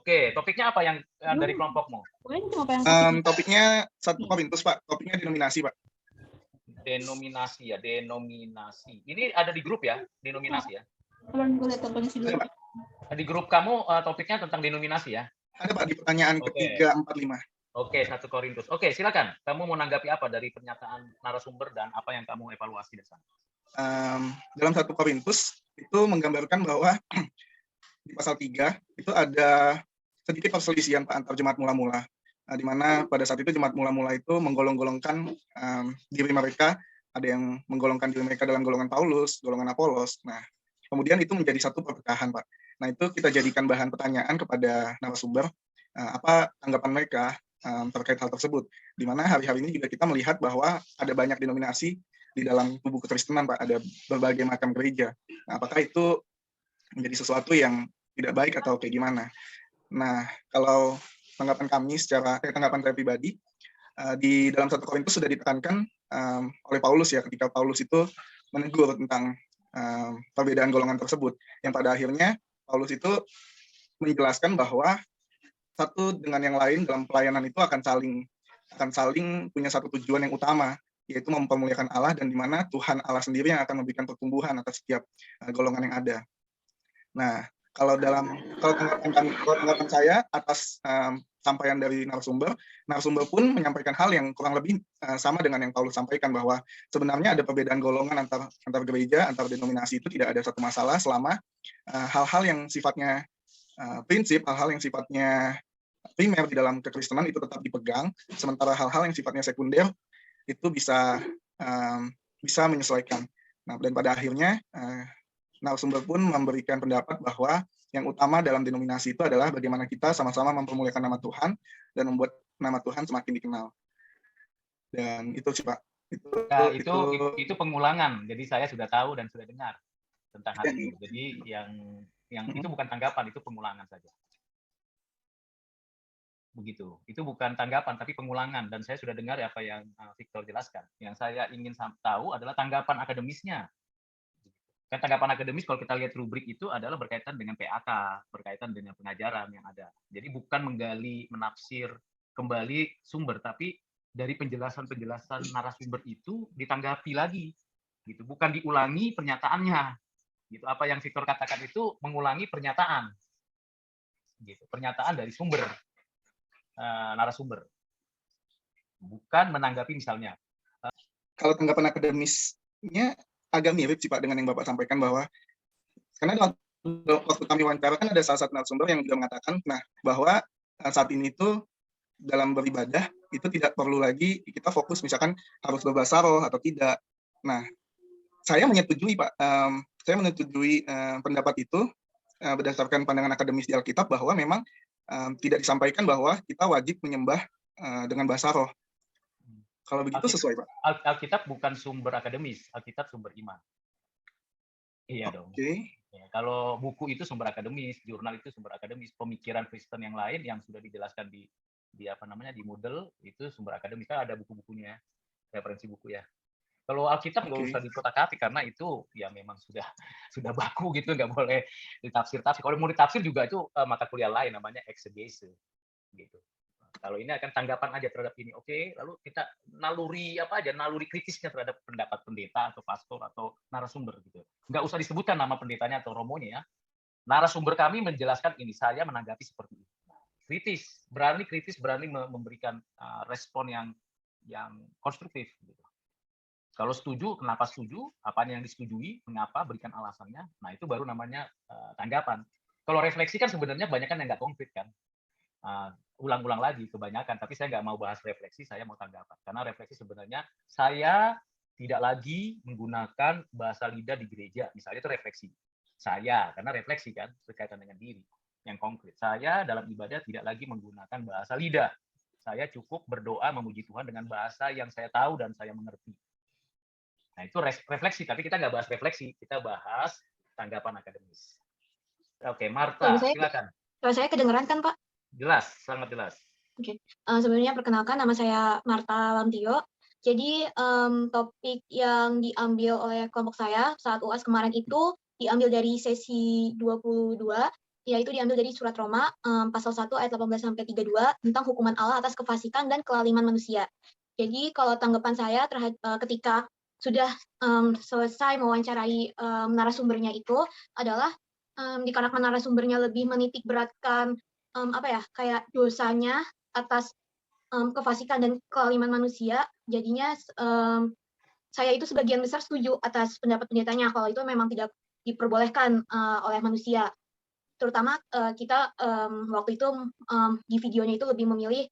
Oke, topiknya apa yang dari kelompokmu? Topiknya 1 Korintus, Pak. Topiknya denominasi, Pak. Denominasi ya, denominasi. Ini ada di grup ya, denominasi ya? Di grup kamu topiknya tentang denominasi ya? Ada, Pak, di pertanyaan ketiga, 4, 5. Oke, 1 Korintus. Oke, silakan. Kamu mau nanggapi apa dari pernyataan narasumber dan apa yang kamu evaluasi di sana? Dalam 1 Korintus itu menggambarkan bahwa di pasal 3 itu ada sedikit perselisihan, Pak, antar jemaat mula-mula. Di mana pada saat itu jemaat mula-mula itu menggolong-golongkan diri mereka, ada yang menggolongkan diri mereka dalam golongan Paulus, golongan Apolos. Nah, kemudian itu menjadi satu perpecahan, Pak. Nah, itu kita jadikan bahan pertanyaan kepada narasumber, apa tanggapan mereka terkait hal tersebut. Di mana hari-hari ini juga kita melihat bahwa ada banyak denominasi di dalam tubuh kekristenan, Pak, ada berbagai macam gereja. Nah, apakah itu menjadi sesuatu yang tidak baik atau kayak gimana? Nah, kalau tanggapan kami tanggapan saya pribadi, di dalam 1 Korintus sudah ditekankan oleh Paulus ya, ketika Paulus itu menegur tentang perbedaan golongan tersebut, yang pada akhirnya Paulus itu menjelaskan bahwa satu dengan yang lain dalam pelayanan itu akan saling punya satu tujuan yang utama, yaitu mempermuliakan Allah, dan di mana Tuhan Allah sendiri yang akan memberikan pertumbuhan atas setiap golongan yang ada. Nah, kalau tanggapan saya atas sampaian dari narasumber pun menyampaikan hal yang kurang lebih sama dengan yang Paulus sampaikan, bahwa sebenarnya ada perbedaan golongan antar gereja, antar denominasi, itu tidak ada satu masalah selama hal-hal yang sifatnya prinsip, hal-hal yang sifatnya primer di dalam kekristenan itu tetap dipegang, sementara hal-hal yang sifatnya sekunder itu bisa menyesuaikan. Nah, dan pada akhirnya narasumber pun memberikan pendapat bahwa yang utama dalam denominasi itu adalah bagaimana kita sama-sama mempermuliakan nama Tuhan dan membuat nama Tuhan semakin dikenal. Dan itu sih, Pak. Itu pengulangan. Jadi saya sudah tahu dan sudah dengar tentang hal itu. Jadi yang itu bukan tanggapan, itu pengulangan saja. Begitu. Itu bukan tanggapan tapi pengulangan, dan saya sudah dengar apa yang Victor jelaskan. Yang saya ingin tahu adalah tanggapan akademisnya. Kan tanggapan akademis kalau kita lihat rubrik itu adalah berkaitan dengan PAK, berkaitan dengan pengajaran yang ada. Jadi bukan menggali, menafsir kembali sumber, tapi dari penjelasan-penjelasan narasumber itu ditanggapi lagi, gitu. Bukan diulangi pernyataannya, gitu. Apa yang Victor katakan itu mengulangi pernyataan, gitu. Pernyataan dari sumber narasumber, bukan menanggapi misalnya. Kalau tanggapan akademisnya agak mirip sih, Pak, dengan yang Bapak sampaikan, bahwa karena waktu kami wawancara kan ada salah satu narasumber yang juga mengatakan, bahwa saat ini tuh dalam beribadah itu tidak perlu lagi kita fokus misalkan harus berbahasa roh atau tidak. Nah, saya menyetujui, Pak. Saya menyetujui pendapat itu berdasarkan pandangan akademis di Alkitab, bahwa memang tidak disampaikan bahwa kita wajib menyembah dengan bahasa roh. Kalau begitu sesuai, Pak. Alkitab bukan sumber akademis, Alkitab sumber iman. Iya dong. Ya, kalau buku itu sumber akademis, jurnal itu sumber akademis, pemikiran Kristen yang lain yang sudah dijelaskan di Moodle itu sumber akademis. Kan ada buku-bukunya, referensi buku ya. Kalau Alkitab nggak usah dikotak-atik karena itu ya memang sudah baku gitu, nggak boleh ditafsir-tafsir. Kalau mau ditafsir juga itu mata kuliah lain namanya eksegese gitu. Kalau ini akan tanggapan aja terhadap ini, oke, lalu kita naluri kritisnya terhadap pendapat pendeta atau pastor atau narasumber gitu. Nggak usah disebutkan nama pendetanya atau romonya ya. Narasumber kami menjelaskan ini, saya menanggapi seperti ini. Kritis, berani memberikan respon yang konstruktif gitu. Kalau setuju, kenapa setuju, apa yang disetujui, mengapa, berikan alasannya. Nah, itu baru namanya tanggapan. Kalau refleksi kan sebenarnya banyak kan yang nggak konkret kan. Ulang-ulang lagi kebanyakan, tapi saya nggak mau bahas refleksi, saya mau tanggapan. Karena refleksi sebenarnya saya tidak lagi menggunakan bahasa lidah di gereja, misalnya itu refleksi. Saya, karena refleksi kan berkaitan dengan diri yang konkret. Saya dalam ibadah tidak lagi menggunakan bahasa lidah. Saya cukup berdoa memuji Tuhan dengan bahasa yang saya tahu dan saya mengerti. Nah, itu refleksi, tapi kita nggak bahas refleksi, kita bahas tanggapan akademis. Oke, Marta, silakan. Kalau saya kedengeran kan, Pak? Jelas, sangat jelas. Oke. Sebenarnya perkenalkan, nama saya Marta Lamtio. Jadi topik yang diambil oleh kelompok saya saat UAS kemarin itu diambil dari sesi 22 yaitu diambil dari surat Roma pasal 1 ayat 18-32 tentang hukuman Allah atas kefasikan dan kelaliman manusia. Jadi kalau tanggapan saya ketika sudah selesai mewawancarai narasumbernya itu adalah dikarenakan narasumbernya lebih menitik beratkan kayak dosanya atas kefasikan dan kelaliman manusia, jadinya saya itu sebagian besar setuju atas pendapat pendetanya kalau itu memang tidak diperbolehkan oleh manusia. Terutama kita waktu itu di videonya itu lebih memilih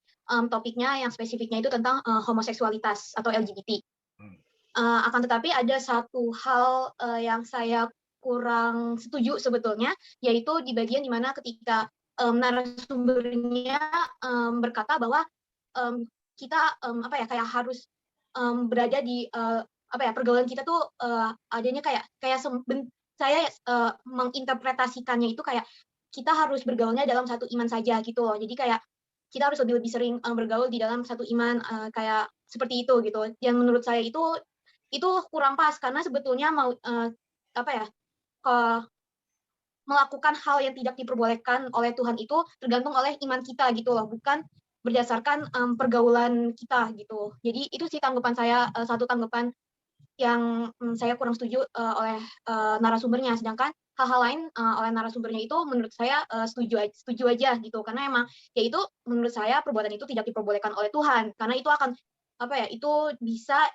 topiknya yang spesifiknya itu tentang homoseksualitas atau LGBT. Akan tetapi ada satu hal yang saya kurang setuju sebetulnya, yaitu di bagian dimana ketika narasumbernya berkata bahwa kita kayak harus berada di pergaulan kita tuh adanya kayak saya menginterpretasikannya itu kayak kita harus bergaulnya dalam satu iman saja gitu loh. Jadi kayak kita harus lebih sering bergaul di dalam satu iman kayak seperti itu gitu. Yang menurut saya itu kurang pas karena sebetulnya mau melakukan hal yang tidak diperbolehkan oleh Tuhan itu tergantung oleh iman kita gitu loh, bukan berdasarkan pergaulan kita gitu. Jadi itu sih tanggapan saya, satu tanggapan yang saya kurang setuju oleh narasumbernya. Sedangkan hal-hal lain oleh narasumbernya itu menurut saya setuju aja gitu. Karena emang ya itu menurut saya perbuatan itu tidak diperbolehkan oleh Tuhan. Karena itu akan itu bisa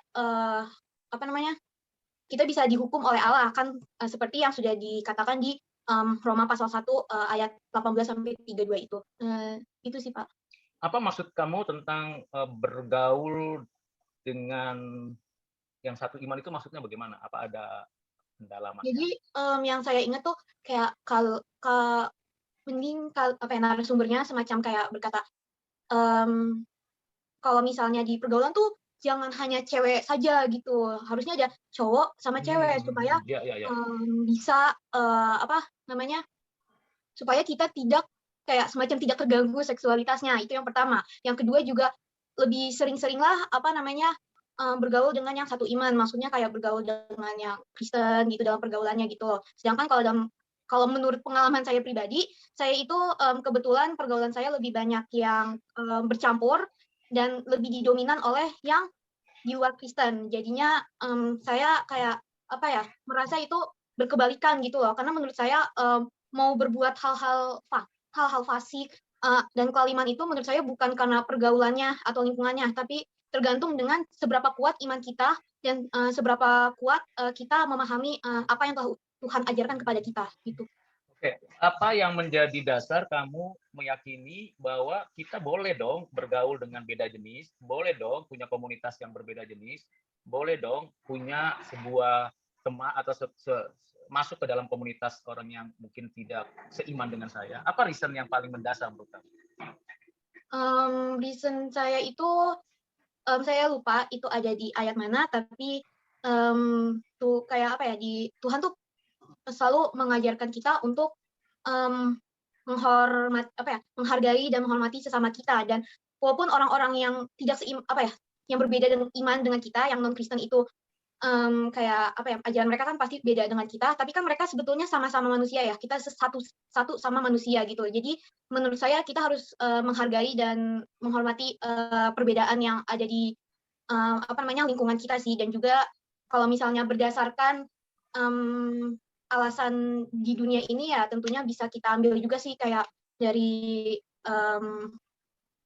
kita bisa dihukum oleh Allah kan seperti yang sudah dikatakan di Roma pasal 1 ayat 18-32 itu. Itu sih Pak. Apa maksud kamu tentang bergaul dengan yang satu iman itu maksudnya bagaimana? Apa ada pendalaman? Jadi yang saya ingat tuh kayak narasumbernya semacam kayak berkata kalau misalnya di pergaulan tuh jangan hanya cewek saja gitu, harusnya ada cowok sama cewek supaya bisa supaya kita tidak kayak semacam tidak terganggu seksualitasnya. Itu yang pertama. Yang kedua juga lebih sering-seringlah bergaul dengan yang satu iman, maksudnya kayak bergaul dengan yang Kristen gitu dalam pergaulannya gitu. Sedangkan kalau menurut pengalaman saya pribadi, saya itu kebetulan pergaulan saya lebih banyak yang bercampur dan lebih didominan oleh yang di luar Kristen. Jadinya saya kayak merasa itu berkebalikan gitu loh. Karena menurut saya mau berbuat hal-hal fasik dan kelaliman itu menurut saya bukan karena pergaulannya atau lingkungannya, tapi tergantung dengan seberapa kuat iman kita dan seberapa kuat kita memahami apa yang Tuhan ajarkan kepada kita gitu. Oke, apa yang menjadi dasar kamu meyakini bahwa kita boleh dong bergaul dengan beda jenis, boleh dong punya komunitas yang berbeda jenis, boleh dong punya sebuah teman atau masuk ke dalam komunitas orang yang mungkin tidak seiman dengan saya? Apa reason yang paling mendasar menurut kamu? Reason saya itu saya lupa itu ada di ayat mana, tapi tuh kayak Tuhan tuh selalu mengajarkan kita untuk menghargai dan menghormati sesama kita, dan walaupun orang-orang yang tidak yang berbeda dengan iman dengan kita, yang non Kristen itu ajaran mereka kan pasti beda dengan kita, tapi kan mereka sebetulnya sama-sama manusia ya, kita satu sama manusia gitu. Jadi menurut saya kita harus menghargai dan menghormati perbedaan yang ada di lingkungan kita sih. Dan juga kalau misalnya berdasarkan alasan di dunia ini ya tentunya bisa kita ambil juga sih kayak dari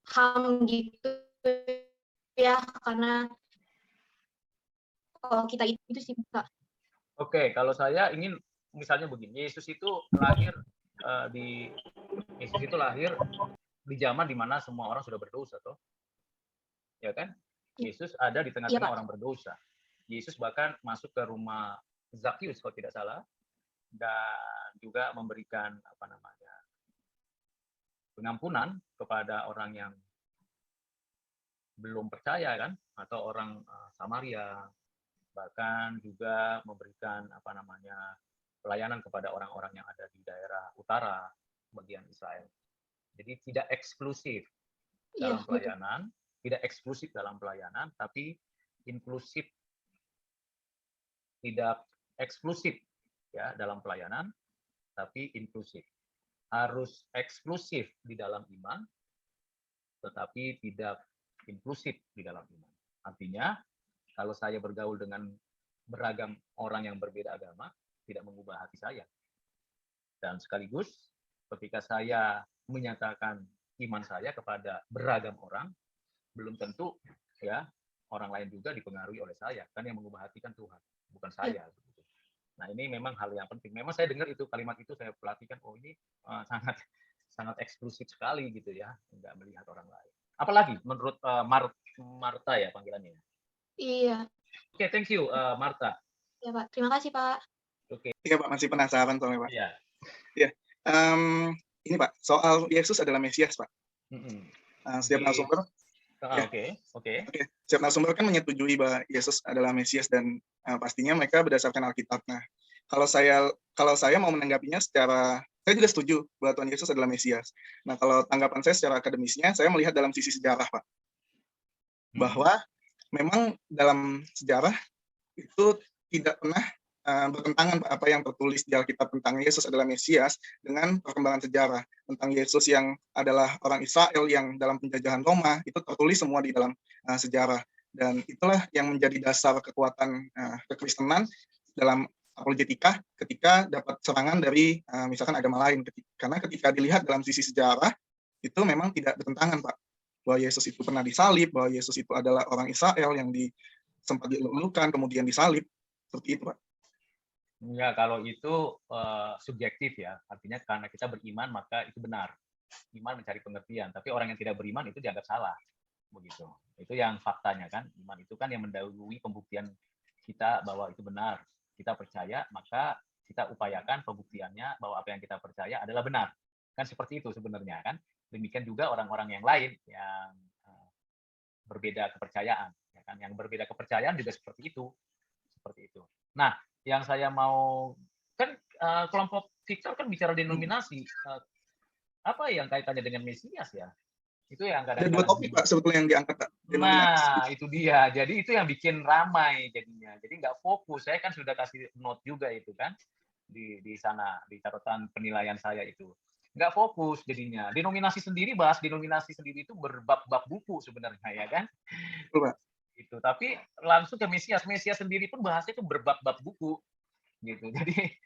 HAM gitu ya, karena kalau kita itu sih Kak. Oke, kalau saya ingin misalnya begini, Yesus itu lahir di zaman di mana semua orang sudah berdosa, toh, ya kan? Yesus ada di tengah-tengah orang berdosa. Yesus bahkan masuk ke rumah Zakheus kalau tidak salah, dan juga memberikan pengampunan kepada orang yang belum percaya kan, atau orang Samaria, bahkan juga memberikan pelayanan kepada orang-orang yang ada di daerah utara bagian Israel. Jadi tidak eksklusif dalam pelayanan, tidak eksklusif dalam pelayanan, tapi inklusif, tidak eksklusif ya dalam pelayanan, tapi inklusif. harus eksklusif di dalam iman, tetapi tidak inklusif di dalam iman. Artinya, kalau saya bergaul dengan beragam orang yang berbeda agama, tidak mengubah hati saya. Dan sekaligus, ketika saya menyatakan iman saya kepada beragam orang, belum tentu ya orang lain juga dipengaruhi oleh saya. Kan yang mengubah hati kan Tuhan, bukan saya. Nah, ini memang hal yang penting. Memang saya dengar itu kalimat itu saya perhatikan, oh ini sangat sangat eksklusif sekali gitu ya, nggak melihat orang lain. Apalagi menurut Marta ya panggilannya. Iya. Oke, thank you Marta. Ya Pak, terima kasih Pak. Oke. Iya Pak, masih penasaran soalnya Pak. Iya. Ya. Ini Pak, soal Yesus adalah Mesias Pak. Setiap narasumber. Oke. Setiap narasumber kan menyetujui bahwa Yesus adalah Mesias dan pastinya mereka berdasarkan Alkitab. Nah, kalau saya mau menanggapinya saya juga setuju bahwa Tuhan Yesus adalah Mesias. Nah, kalau tanggapan saya secara akademisnya, saya melihat dalam sisi sejarah Pak, bahwa memang dalam sejarah itu tidak pernah bertentangan apa yang tertulis di Alkitab tentang Yesus adalah Mesias dengan perkembangan sejarah tentang Yesus yang adalah orang Israel yang dalam penjajahan Roma, itu tertulis semua di dalam sejarah, dan itulah yang menjadi dasar kekuatan kekristenan dalam apologetika ketika dapat serangan dari misalkan agama lain, karena ketika dilihat dalam sisi sejarah itu memang tidak bertentangan Pak, bahwa Yesus itu pernah disalib, bahwa Yesus itu adalah orang Israel yang sempat dielulukan kemudian disalib, seperti itu Pak. Ya, kalau itu subjektif ya, artinya karena kita beriman maka itu benar. Iman mencari pengertian, tapi orang yang tidak beriman itu dianggap salah, begitu. Itu yang faktanya kan, iman itu kan yang mendahului pembuktian kita bahwa itu benar. Kita percaya, maka kita upayakan pembuktiannya bahwa apa yang kita percaya adalah benar. Kan seperti itu sebenarnya kan. Demikian juga orang-orang yang lain yang berbeda kepercayaan, ya kan? Yang berbeda kepercayaan juga seperti itu. Nah, yang saya mau kan kelompok Victor kan bicara denominasi, apa yang kaitannya dengan Mesias ya? Itu yang kadang-kadang. Ada 2 topik Pak sebetulnya yang diangkat Pak. Nah, itu dia. Jadi itu yang bikin ramai jadinya. Jadi nggak fokus. Saya kan sudah kasih note juga itu kan di sana di catatan penilaian saya itu. Nggak fokus jadinya. Denominasi sendiri itu berbab-bab buku sebenarnya ya kan. Betul Pak. Itu. Tapi langsung ke Mesias sendiri pun bahasanya itu berbab-bab buku gitu. Jadi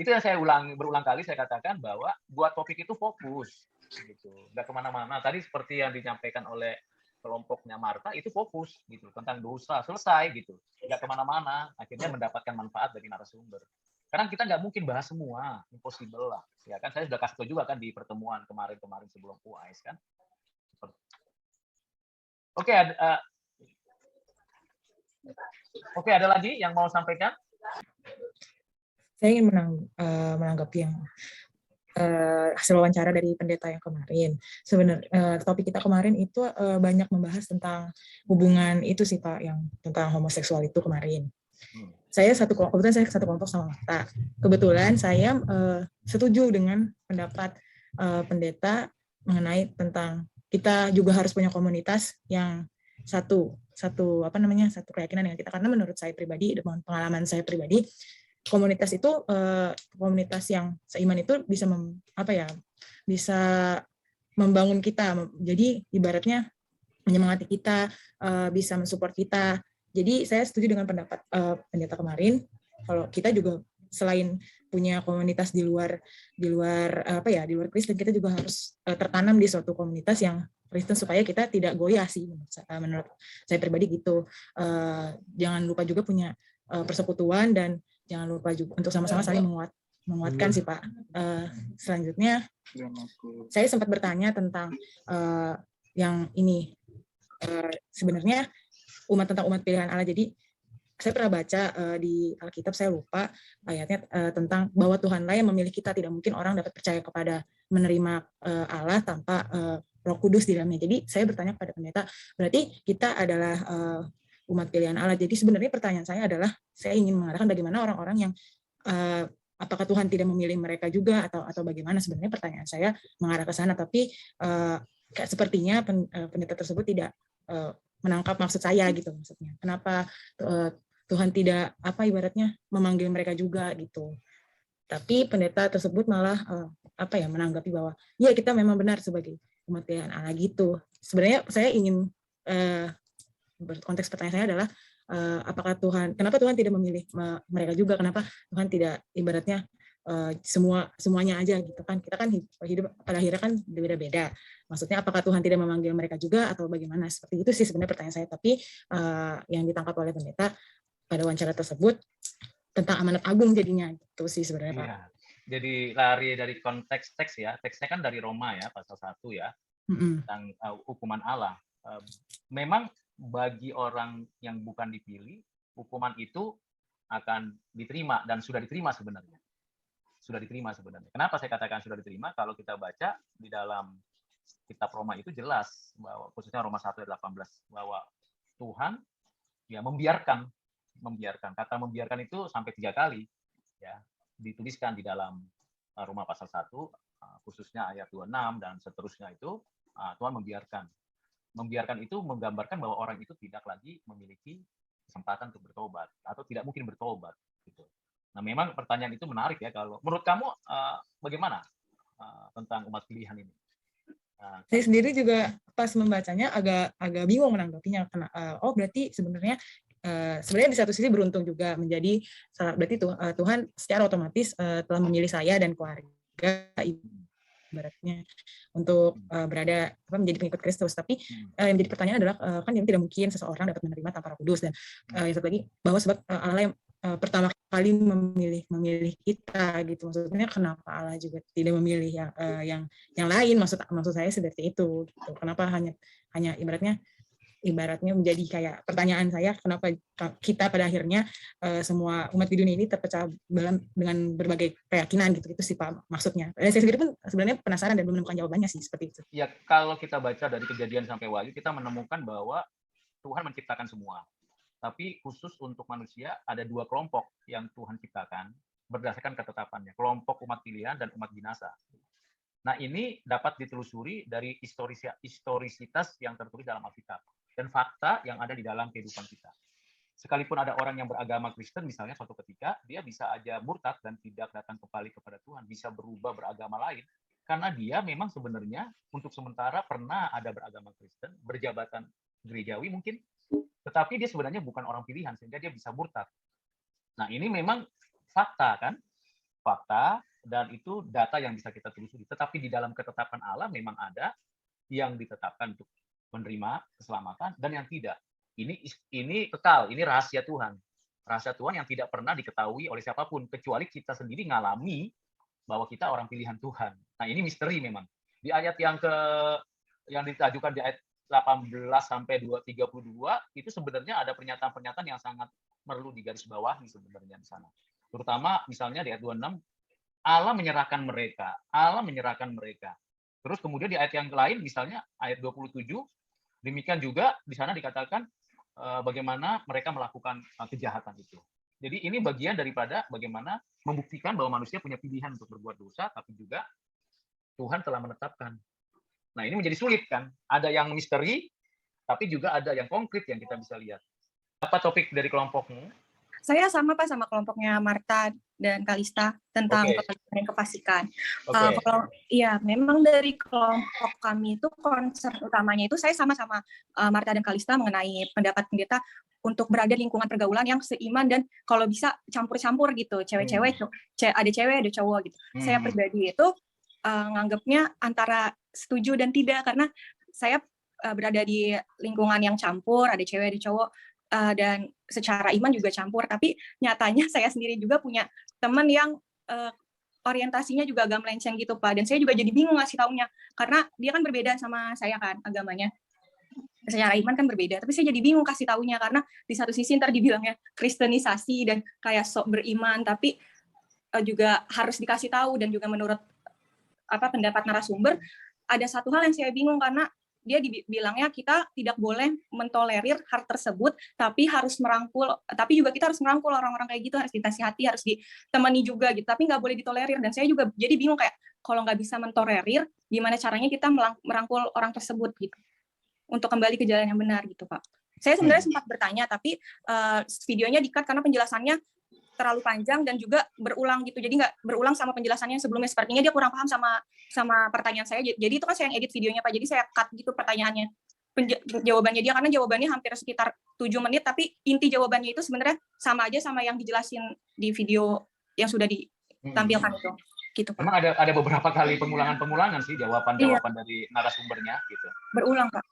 itu yang saya berulang kali saya katakan bahwa buat topik itu fokus gitu, nggak kemana-mana. Tadi seperti yang disampaikan oleh kelompoknya Marta itu fokus gitu tentang dosa, selesai gitu, nggak kemana-mana, akhirnya mendapatkan manfaat dari narasumber. Karena kita nggak mungkin bahas semua, impossible lah ya kan. Saya sudah kasih tahu juga kan di pertemuan kemarin sebelum UAS kan. Oke, ada lagi yang mau sampaikan? Saya ingin menanggapi yang hasil wawancara dari pendeta yang kemarin. Sebenarnya topik kita kemarin itu banyak membahas tentang hubungan itu sih Pak, yang tentang homoseksual itu kemarin. Kebetulan saya satu kelompok sama Marta. Kebetulan saya setuju dengan pendapat pendeta mengenai tentang kita juga harus punya komunitas yang satu keyakinan dengan kita, karena menurut saya pribadi, dengan pengalaman saya pribadi, komunitas itu komunitas yang seiman itu bisa bisa membangun kita. Jadi ibaratnya menyemangati kita, bisa mensupport kita. Jadi saya setuju dengan pendapat pendeta kemarin, kalau kita juga selain punya komunitas di luar Kristen, kita juga harus tertanam di suatu komunitas yang Kristen supaya kita tidak goyah sih, menurut saya pribadi gitu. Jangan lupa juga punya persekutuan, dan jangan lupa juga untuk sama-sama saling menguatkan sih Pak. Selanjutnya saya sempat bertanya tentang yang ini, sebenarnya umat pilihan Allah. Jadi saya pernah baca di Alkitab, saya lupa ayatnya, tentang bahwa Tuhanlah yang memilih kita. Tidak mungkin orang dapat percaya kepada menerima Allah tanpa Roh Kudus di dalamnya. Jadi saya bertanya kepada pendeta, berarti kita adalah umat pilihan Allah. Jadi sebenarnya pertanyaan saya adalah, saya ingin mengatakan bagaimana orang-orang yang apakah Tuhan tidak memilih mereka juga, atau bagaimana. Sebenarnya pertanyaan saya mengarah ke sana, tapi sepertinya pendeta tersebut tidak menangkap maksud saya gitu. Maksudnya kenapa Tuhan tidak ibaratnya memanggil mereka juga gitu. Tapi pendeta tersebut malah menanggapi bahwa ya kita memang benar sebagai umat pilihan Allah gitu. Sebenarnya saya ingin konteks pertanyaan saya adalah kenapa Tuhan tidak memilih mereka juga, kenapa Tuhan tidak ibaratnya semuanya aja gitu kan, kita kan hidup pada akhirnya kan beda-beda, maksudnya apakah Tuhan tidak memanggil mereka juga atau bagaimana, seperti itu sih sebenarnya pertanyaan saya. Tapi yang ditangkap oleh pendeta pada wawancara tersebut tentang amanat agung jadinya gitu sih sebenarnya Pak. Iya. Jadi lari dari konteks teks ya, teksnya kan dari Roma ya, pasal 1 ya, tentang hukuman Allah. Memang bagi orang yang bukan dipilih, hukuman itu akan diterima dan sudah diterima sebenarnya. Sudah diterima sebenarnya. Kenapa saya katakan sudah diterima? Kalau kita baca di dalam kitab Roma itu jelas bahwa khususnya Roma 1 ayat 18 bahwa Tuhan ya membiarkan. Kata membiarkan itu sampai 3 kali ya dituliskan di dalam Roma pasal 1 khususnya ayat 26 dan seterusnya itu Tuhan membiarkan. Membiarkan itu menggambarkan bahwa orang itu tidak lagi memiliki kesempatan untuk bertobat atau tidak mungkin bertobat gitu. Nah, memang pertanyaan itu menarik ya. Kalau menurut kamu bagaimana tentang umat pilihan ini? Saya sendiri juga pas membacanya agak bingung menanggapinya. Berarti sebenarnya di satu sisi beruntung juga menjadi, berarti Tuhan secara otomatis telah memilih saya dan keluarga ibaratnya untuk berada menjadi pengikut Kristus. Tapi yang menjadi pertanyaan adalah kan tidak mungkin seseorang dapat menerima tanpa Roh Kudus, dan yang satu lagi bahwa sebab Allah yang pertama kali memilih kita gitu, maksudnya kenapa Allah juga tidak memilih yang lain, maksud saya seperti itu gitu. Kenapa hanya ibaratnya menjadi kayak pertanyaan saya, kenapa kita pada akhirnya semua umat di dunia ini terpecah dengan berbagai keyakinan gitu sih Pak maksudnya. Saya sendiri pun sebenarnya penasaran dan belum menemukan jawabannya sih seperti itu. Ya, kalau kita baca dari Kejadian sampai Wahyu, kita menemukan bahwa Tuhan menciptakan semua. Tapi khusus untuk manusia ada 2 kelompok yang Tuhan ciptakan berdasarkan ketetapannya, kelompok umat pilihan dan umat binasa. Nah, ini dapat ditelusuri dari historisitas yang tertulis dalam Alkitab dan fakta yang ada di dalam kehidupan kita. Sekalipun ada orang yang beragama Kristen, misalnya suatu ketika, dia bisa aja murtad dan tidak datang kembali kepada Tuhan, bisa berubah beragama lain, karena dia memang sebenarnya untuk sementara pernah ada beragama Kristen, berjabatan gerejawi mungkin, tetapi dia sebenarnya bukan orang pilihan, sehingga dia bisa murtad. Nah, ini memang fakta kan? Fakta, dan itu data yang bisa kita telusuri. Tetapi di dalam ketetapan Allah memang ada yang ditetapkan untuk menerima keselamatan dan yang tidak. Ini kekal, ini rahasia Tuhan. Rahasia Tuhan yang tidak pernah diketahui oleh siapapun, kecuali kita sendiri ngalami bahwa kita orang pilihan Tuhan. Nah, ini misteri memang. Di ayat yang ditajukan di ayat 18 sampai 32 itu sebenarnya ada pernyataan-pernyataan yang sangat perlu digarisbawahi sebenarnya di sana. Terutama misalnya di ayat 26, Allah menyerahkan mereka. Terus kemudian di ayat yang lain misalnya ayat 27, demikian juga di sana dikatakan bagaimana mereka melakukan kejahatan itu. Jadi ini bagian daripada bagaimana membuktikan bahwa manusia punya pilihan untuk berbuat dosa, tapi juga Tuhan telah menetapkan. Nah, ini menjadi sulit kan? Ada yang misteri, tapi juga ada yang konkret yang kita bisa lihat. Apa topik dari kelompokmu? Saya sama Pak sama kelompoknya Marta dan Kalista tentang kefasikan. Memang dari kelompok kami itu concern utamanya itu saya sama-sama Marta dan Kalista mengenai pendapat pendeta untuk berada di lingkungan pergaulan yang seiman dan kalau bisa campur-campur gitu, cewek-cewek, ada cewek ada cowok gitu. Saya pribadi itu nganggapnya antara setuju dan tidak, karena saya berada di lingkungan yang campur, ada cewek ada cowok, dan secara iman juga campur, tapi nyatanya saya sendiri juga punya teman yang orientasinya juga agak melenceng gitu Pak, dan saya juga jadi bingung ngasih taunya, karena dia kan berbeda sama saya kan agamanya, secara iman kan berbeda, tapi saya jadi bingung kasih taunya, karena di satu sisi ntar dibilangnya kristenisasi dan kayak sok beriman, tapi juga harus dikasih tahu, dan juga menurut pendapat narasumber ada satu hal yang saya bingung, karena dia dibilangnya kita tidak boleh mentolerir hal tersebut, tapi juga kita harus merangkul orang-orang kayak gitu, harus dinasihati, harus ditemani juga gitu, tapi nggak boleh ditolerir. Dan saya juga jadi bingung kayak kalau nggak bisa mentolerir, gimana caranya kita merangkul orang tersebut gitu untuk kembali ke jalan yang benar gitu Pak. Saya sebenarnya sempat bertanya, tapi videonya di-cut karena penjelasannya terlalu panjang dan juga berulang gitu. Jadi nggak berulang sama penjelasannya sebelumnya. Sepertinya dia kurang paham sama pertanyaan saya. Jadi itu kan saya yang edit videonya Pak. Jadi saya cut gitu pertanyaannya. Jawabannya dia, karena jawabannya hampir sekitar 7 menit, tapi inti jawabannya itu sebenarnya sama aja sama yang dijelasin di video yang sudah ditampilkan itu. Gitu, Pak. Memang ada beberapa kali pengulangan sih jawaban-jawaban dari narasumbernya gitu. Berulang, Pak.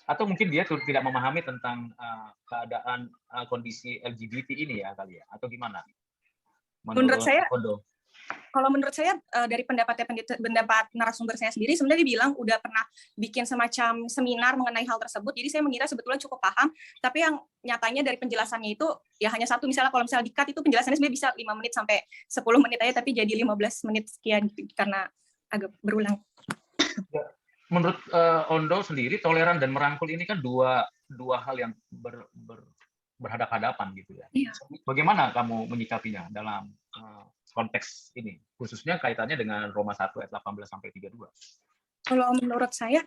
Atau mungkin dia tidak memahami tentang keadaan kondisi LGBT ini ya kali ya, atau gimana? Menurut saya, kalau menurut saya dari pendapat narasumber saya sendiri, sebenarnya dia bilang udah pernah bikin semacam seminar mengenai hal tersebut, jadi saya mengira sebetulnya cukup paham, tapi yang nyatanya dari penjelasannya itu ya hanya satu, misalnya kalau misalnya di-cut itu penjelasannya sebenarnya bisa 5 menit sampai 10 menit aja, tapi jadi 15 menit sekian gitu, karena agak berulang. Menurut Ondo sendiri, toleran dan merangkul ini kan dua hal yang berhadapan-hadapan gitu ya. Iya. Bagaimana kamu menyikapinya dalam konteks ini, khususnya kaitannya dengan Roma 1 ayat 18 sampai 32? Kalau menurut saya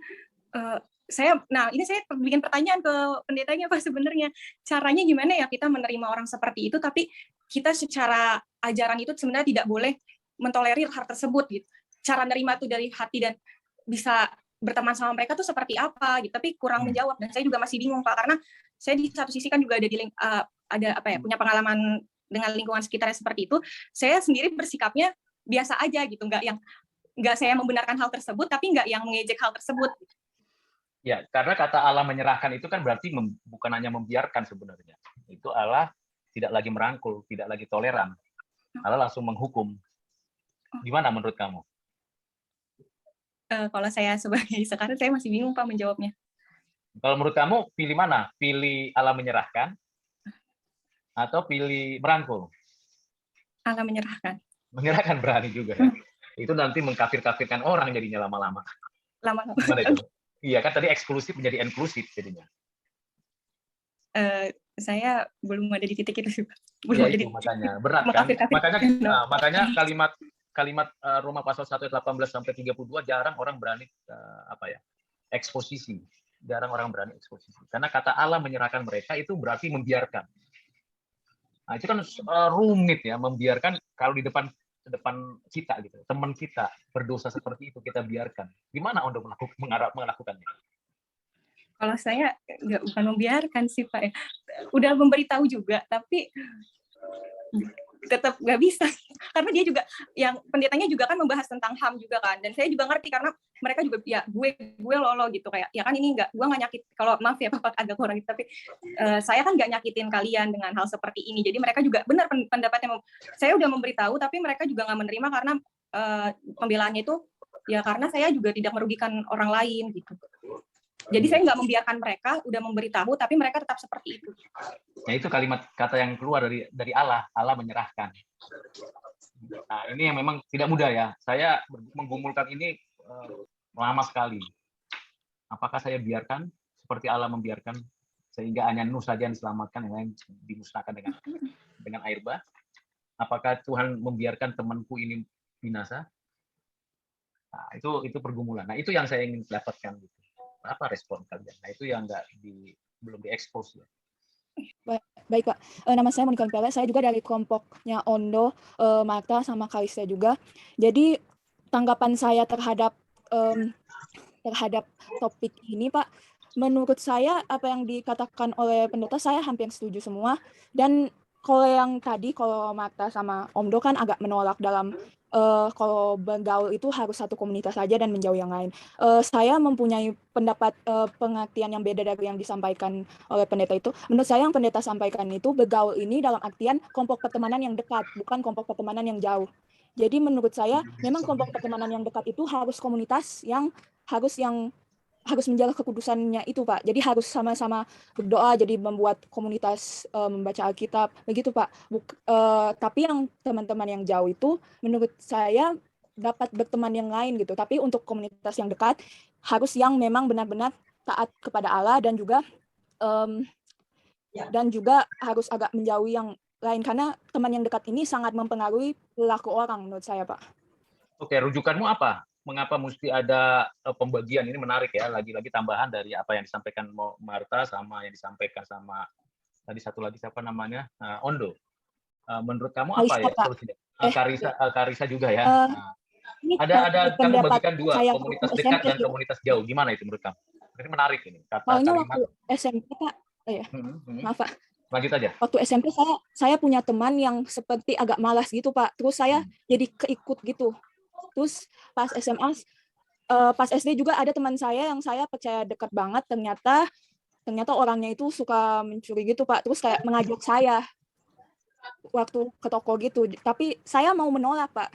ini saya bikin pertanyaan ke pendetanya Pak, sebenarnya caranya gimana ya kita menerima orang seperti itu, tapi kita secara ajaran itu sebenarnya tidak boleh mentolerir hal tersebut gitu. Cara nerima itu dari hati dan bisa berteman sama mereka tuh seperti apa gitu, tapi kurang menjawab, dan saya juga masih bingung Pak, karena saya di satu sisi kan juga punya pengalaman dengan lingkungan sekitarnya seperti itu. Saya sendiri bersikapnya biasa aja gitu, nggak saya membenarkan hal tersebut, tapi nggak yang mengejek hal tersebut. Ya, karena kata Allah menyerahkan itu kan berarti bukan hanya membiarkan sebenarnya. Itu Allah tidak lagi merangkul, tidak lagi toleran. Allah langsung menghukum. Gimana menurut kamu? Kalau saya sekarang saya masih bingung Pak menjawabnya. Kalau menurut kamu pilih mana? Pilih Allah menyerahkan atau pilih merangkul? Allah menyerahkan. Menyerahkan berani juga ya. Itu nanti mengkafir-kafirkan orang jadinya lama-lama. Lama-lama. Gimana itu? Iya kan tadi eksklusif menjadi inklusif jadinya. Saya belum ada di titik itu sih Pak. Ya, itu makanya berat kan. Makanya kalimat Roma pasal 1 ayat 18 sampai 32 jarang orang berani eksposisi. Jarang orang berani eksposisi. Karena kata Allah menyerahkan mereka itu berarti membiarkan. Nah, itu kan rumit ya, membiarkan kalau di depan kita gitu, teman kita berdosa seperti itu kita biarkan. Gimana untuk melakukannya? Kalau saya bukan membiarkan sih Pak ya. Udah memberitahu juga, tapi tetap nggak bisa, karena dia juga yang pendetanya juga kan membahas tentang HAM juga kan, dan saya juga ngerti karena mereka juga ya gue lolo gitu, kayak ya kan ini gue nggak nyakit, kalau maaf ya Bapak agak kurang gitu, tapi saya kan nggak nyakitin kalian dengan hal seperti ini, jadi mereka juga benar pendapatnya, saya udah memberitahu tapi mereka juga nggak menerima karena pembelaannya itu ya karena saya juga tidak merugikan orang lain gitu. Jadi saya nggak membiarkan mereka, udah memberitahu, tapi mereka tetap seperti itu. Ya itu kata yang keluar dari Allah menyerahkan. Nah ini yang memang tidak mudah ya. Saya menggumulkan ini lama sekali. Apakah saya biarkan seperti Allah membiarkan sehingga hanya Nuh saja yang diselamatkan, yang lain dimusnahkan dengan air bah? Apakah Tuhan membiarkan temanku ini binasa? Nah itu pergumulan. Nah itu yang saya ingin dapatkan. Apa respon kalian? Nah itu yang belum diekspos ya. Baik Pak, nama saya Monika Pele, saya juga dari kelompoknya Ondo, Marta sama Kalista juga. Jadi tanggapan saya terhadap topik ini Pak, menurut saya apa yang dikatakan oleh pendeta saya hampir setuju semua. Dan kalau Marta sama Omdo kan agak menolak dalam kalau bergaul itu harus satu komunitas saja dan menjauh yang lain. Saya mempunyai pendapat pengertian yang beda dari yang disampaikan oleh pendeta itu. Menurut saya yang pendeta sampaikan itu bergaul ini dalam artian kelompok pertemanan yang dekat, bukan kelompok pertemanan yang jauh. Jadi menurut saya memang kelompok pertemanan yang dekat itu harus komunitas yang harus menjaga kekudusannya itu Pak. Jadi harus sama-sama berdoa, jadi membuat komunitas membaca Alkitab, begitu Pak. Tapi yang teman-teman yang jauh itu menurut saya dapat berteman yang lain gitu. Tapi untuk komunitas yang dekat harus yang memang benar-benar taat kepada Allah dan juga harus agak menjauhi yang lain karena teman yang dekat ini sangat mempengaruhi perilaku orang menurut saya Pak. Oke, rujukanmu apa? Mengapa mesti ada pembagian ini? Menarik ya, lagi-lagi tambahan dari apa yang disampaikan Marta sama yang disampaikan sama tadi satu lagi siapa namanya, Ondo. Menurut kamu apa ya solusinya? Karisa juga ya. Ada kamu bagikan dua, komunitas dekat dan komunitas jauh. Gimana itu menurut kamu? Ini menarik ini. Soalnya waktu SMP Pak, maaf Pak. Lanjut aja. Waktu SMP saya punya teman yang seperti agak malas gitu Pak. Terus saya jadi keikut gitu. Terus pas SMA, pas SD juga ada teman saya yang saya percaya dekat banget. Ternyata orangnya itu suka mencuri gitu Pak. Terus kayak mengajak saya waktu ke toko gitu. Tapi saya mau menolak Pak.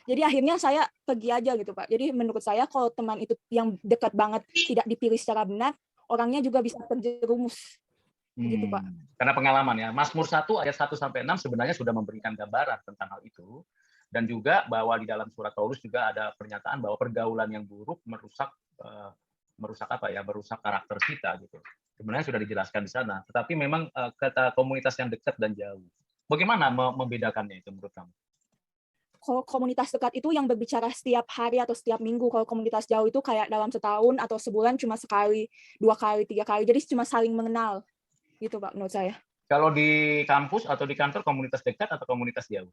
Jadi akhirnya saya pergi aja gitu Pak. Jadi menurut saya kalau teman itu yang dekat banget tidak dipilih secara benar, orangnya juga bisa terjerumus. Gitu Pak. Karena pengalaman ya. Mazmur 1 ayat 1 sampai 6 sebenarnya sudah memberikan gambaran tentang hal itu. Dan juga bahwa di dalam surat Paulus juga ada pernyataan bahwa pergaulan yang buruk merusak karakter kita gitu. Sebenarnya sudah dijelaskan di sana. Tetapi memang kata komunitas yang dekat dan jauh. Bagaimana membedakannya itu menurut kamu? Kalau komunitas dekat itu yang berbicara setiap hari atau setiap minggu. Kalau komunitas jauh itu kayak dalam setahun atau sebulan cuma sekali, 2 kali, 3 kali. Jadi cuma saling mengenal. Gitu Pak menurut saya. Kalau di kampus atau di kantor komunitas dekat atau komunitas jauh?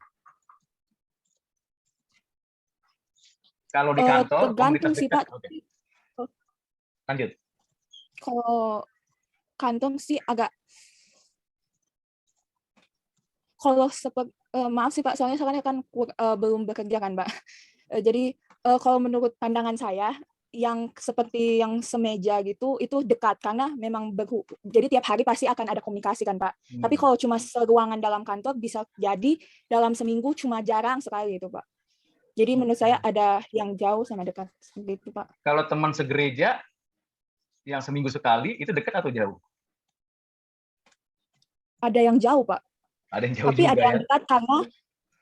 Kalau di kantor tergantung komunitas sih dekat. Pak. Okay. Lanjut. Kalau kantor sih agak maaf sih Pak, soalnya saya kan belum bekerja kan Pak. Jadi kalau menurut pandangan saya, yang seperti yang semeja gitu, itu dekat karena memang jadi tiap hari pasti akan ada komunikasi kan Pak. Tapi kalau cuma seruangan dalam kantor bisa jadi dalam seminggu cuma jarang sekali itu Pak. Jadi menurut saya ada yang jauh sama dekat seperti itu Pak. Kalau teman segereja yang seminggu sekali itu dekat atau jauh? Ada yang jauh Pak. Ada yang jauh tapi juga, ada yang ya? dekat karena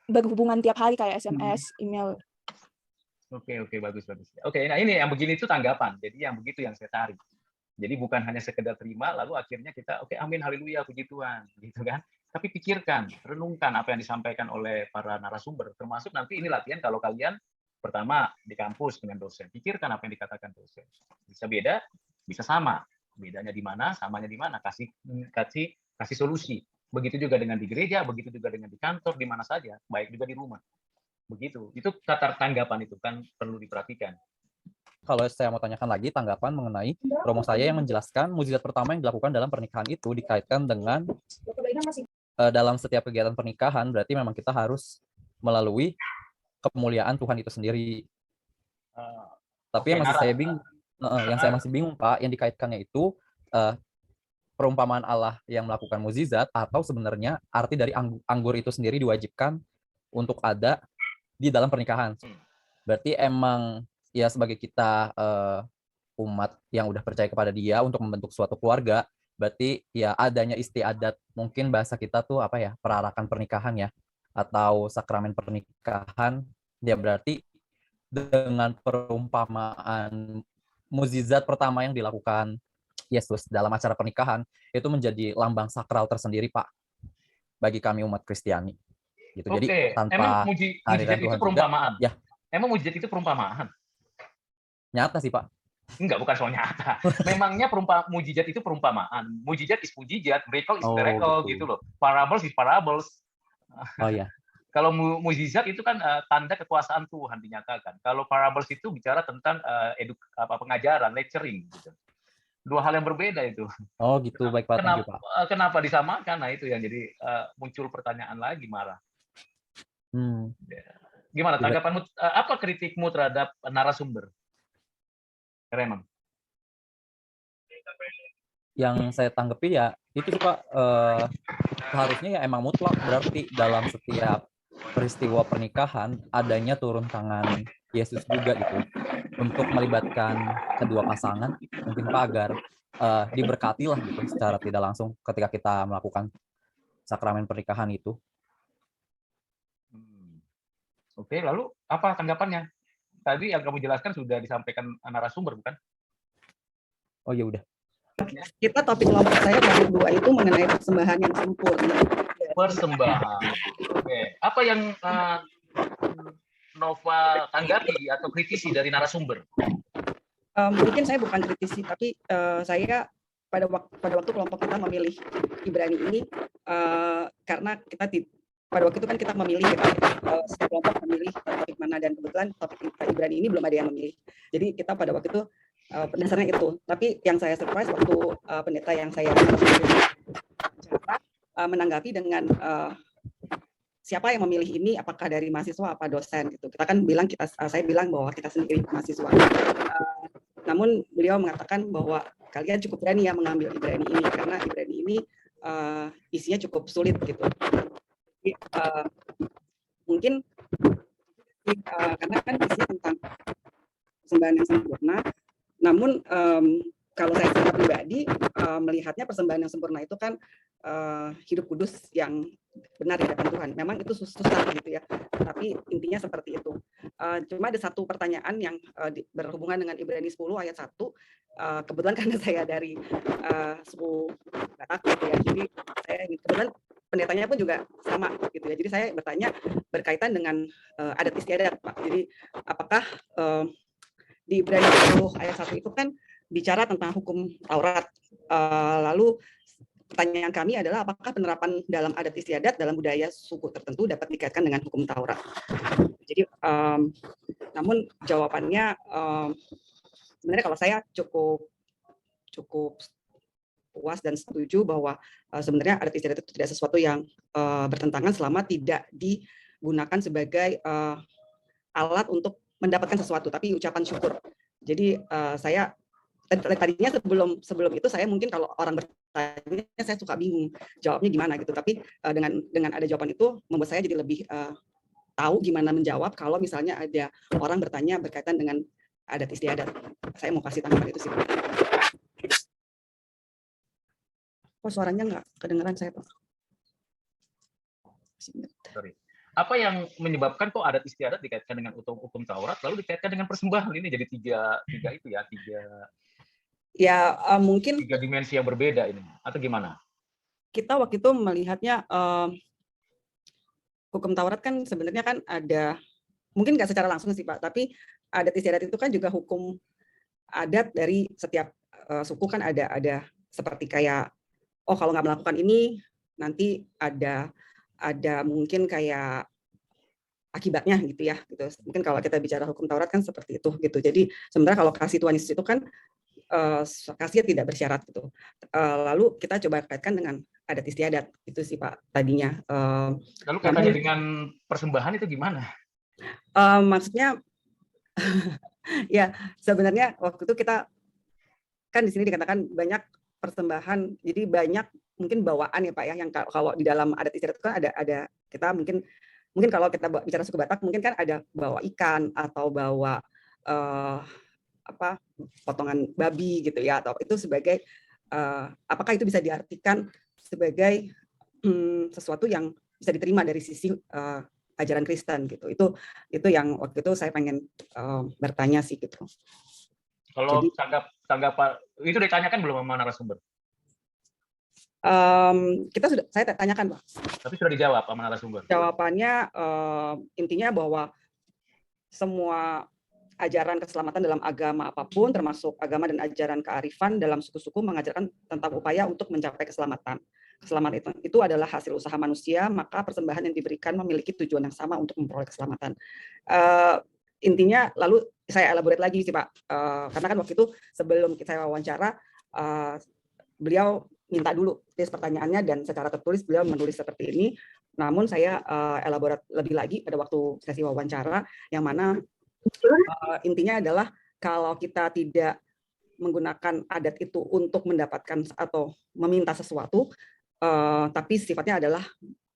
berhubungan tiap hari kayak SMS, email. Oke, bagus. Oke, nah ini yang begini itu tanggapan. Jadi yang begitu yang saya cari. Jadi bukan hanya sekedar terima, lalu akhirnya kita, oke, amin, haleluya, puji Tuhan, gitu kan. Tapi pikirkan, renungkan apa yang disampaikan oleh para narasumber. Termasuk nanti ini latihan kalau kalian pertama di kampus dengan dosen. Pikirkan apa yang dikatakan dosen. Bisa beda, bisa sama. Bedanya di mana, samanya di mana. Kasih solusi. Begitu juga dengan di gereja, begitu juga dengan di kantor, di mana saja, baik juga di rumah. Begitu. Itu tanggapan itu kan perlu diperhatikan. Kalau saya mau tanyakan lagi tanggapan mengenai romo saya yang menjelaskan mukjizat pertama yang dilakukan dalam pernikahan itu dikaitkan dengan dalam setiap kegiatan pernikahan, berarti memang kita harus melalui kemuliaan Tuhan itu sendiri. Tapi yang saya masih bingung Pak, yang dikaitkannya itu perumpamaan Allah yang melakukan mukjizat atau sebenarnya arti dari anggur itu sendiri diwajibkan untuk ada di dalam pernikahan. Berarti emang ya sebagai kita umat yang udah percaya kepada Dia untuk membentuk suatu keluarga, berarti ya adanya istiadat, mungkin bahasa kita tuh apa ya, perarakan pernikahan ya, atau sakramen pernikahan, ya berarti dengan perumpamaan mukjizat pertama yang dilakukan Yesus dalam acara pernikahan itu menjadi lambang sakral tersendiri Pak bagi kami umat Kristiani. Gitu. Jadi tanpa mukjizat itu perumpamaan. Ya. Emang mukjizat itu perumpamaan? Nyata sih Pak. Enggak, bukan soal nyata. Memangnya mukjizat itu perumpamaan. Mukjizat is mukjizat, miracle is miracle gitu loh. Parables is parables. Oh ya. Kalau mukjizat itu kan tanda kekuasaan Tuhan dinyatakan. Kalau parables itu bicara tentang pengajaran, lecturing gitu. Dua hal yang berbeda itu. Oh gitu, baik Pak. Kenapa disamakan? Nah itu yang jadi muncul pertanyaan lagi marah. Gimana tanggapanmu? Apa kritikmu terhadap narasumber? Raymond. Yang saya tanggapi ya itu Pak, seharusnya ya emang mutlak, berarti dalam setiap peristiwa pernikahan adanya turun tangan Yesus juga gitu untuk melibatkan kedua pasangan, mungkin Pak, agar diberkati lah gitu secara tidak langsung ketika kita melakukan sakramen pernikahan itu. Oke, lalu apa tanggapannya? Tadi yang kamu jelaskan sudah disampaikan narasumber, bukan? Oh ya udah. Kita topik kelompok saya yang kedua itu mengenai persembahan yang sempurna. Persembahan. Oke. Apa yang Nova tanggapi atau kritisi dari narasumber? Mungkin saya bukan kritisi, tapi saya pada waktu kelompok kita memilih Ibrani ini karena kita pada waktu itu kan kita memilih ya, setiap kelompok memilih topik mana, dan kebetulan topik Ibrani ini belum ada yang memilih. Jadi kita pada waktu itu berdasarnya itu. Tapi yang saya surprise waktu pendeta yang saya menanggapi dengan siapa yang memilih ini, apakah dari mahasiswa apa dosen gitu. Kita kan bilang saya bilang bahwa kita sendiri mahasiswa. Namun beliau mengatakan bahwa kalian cukup berani ya mengambil Ibrani ini, karena Ibrani ini isinya cukup sulit gitu. Jadi, mungkin karena kan isinya tentang persembahan yang sempurna. Namun kalau saya secara pribadi melihatnya persembahan yang sempurna itu kan hidup kudus yang benar di hadapan Tuhan. Memang itu susah gitu ya. Tapi intinya seperti itu. Cuma ada satu pertanyaan yang berhubungan dengan Ibrani 10 ayat 1. Kebetulan karena saya dari suku Batak gitu ya. Jadi saya kebetulan pendetanya pun juga sama gitu ya. Jadi saya bertanya berkaitan dengan adat istiadat, Pak. Jadi apakah di Ibrani 10 ayat 1 itu kan bicara tentang hukum Taurat. Lalu pertanyaan kami adalah apakah penerapan dalam adat istiadat dalam budaya suku tertentu dapat dikaitkan dengan hukum Taurat. Jadi namun jawabannya sebenarnya kalau saya cukup puas dan setuju bahwa sebenarnya adat istiadat itu tidak sesuatu yang bertentangan selama tidak digunakan sebagai alat untuk mendapatkan sesuatu, tapi ucapan syukur. Jadi saya tadinya sebelum itu saya mungkin kalau orang bertanya saya suka bingung jawabnya gimana gitu, tapi dengan ada jawaban itu membuat saya jadi lebih tahu gimana menjawab kalau misalnya ada orang bertanya berkaitan dengan adat istiadat. Saya mau kasih tanggapan itu sih. Oh, suaranya nggak kedengeran saya, Pak. Sorry. Apa yang menyebabkan kok adat istiadat dikaitkan dengan hukum Taurat lalu dikaitkan dengan persembahan? Ini jadi tiga itu ya, ya mungkin tiga dimensi yang berbeda ini, atau gimana? Kita waktu itu melihatnya hukum Taurat kan sebenarnya kan ada, mungkin nggak secara langsung sih Pak, tapi adat istiadat itu kan juga hukum adat dari setiap suku kan ada seperti kayak kalau nggak melakukan ini nanti ada mungkin kayak akibatnya gitu ya gitu. Mungkin kalau kita bicara hukum Taurat kan seperti itu gitu. Jadi sebenarnya kalau kasih Tuhan Yesus itu kan kasihnya tidak bersyarat gitu. Lalu kita coba kaitkan dengan adat istiadat itu sih Pak tadinya. Lalu kaitannya dengan persembahan itu gimana? Maksudnya ya sebenarnya waktu itu kita kan di sini dikatakan banyak persembahan, jadi banyak mungkin bawaan ya Pak ya, yang kalau di dalam adat istiadat itu kan ada kita mungkin kalau kita bicara suku Batak mungkin kan ada bawa ikan atau bawa potongan babi gitu ya, atau itu sebagai apakah itu bisa diartikan sebagai sesuatu yang bisa diterima dari sisi ajaran Kristen gitu. Itu yang waktu itu saya pengen bertanya sih gitu. Kalau tanggapan itu ditanyakan belum sama narasumber? Saya tanyakan Pak. Tapi sudah dijawab sama narasumber. Jawabannya intinya bahwa semua ajaran keselamatan dalam agama apapun, termasuk agama dan ajaran kearifan dalam suku-suku mengajarkan tentang upaya untuk mencapai keselamatan. Keselamatan itu adalah hasil usaha manusia, maka persembahan yang diberikan memiliki tujuan yang sama untuk memperoleh keselamatan. Intinya, lalu saya elaborate lagi sih Pak, karena kan waktu itu sebelum saya wawancara, beliau minta dulu list pertanyaannya dan secara tertulis beliau menulis seperti ini. Namun saya elaborate lebih lagi pada waktu sesi wawancara, yang mana intinya adalah kalau kita tidak menggunakan adat itu untuk mendapatkan atau meminta sesuatu, tapi sifatnya adalah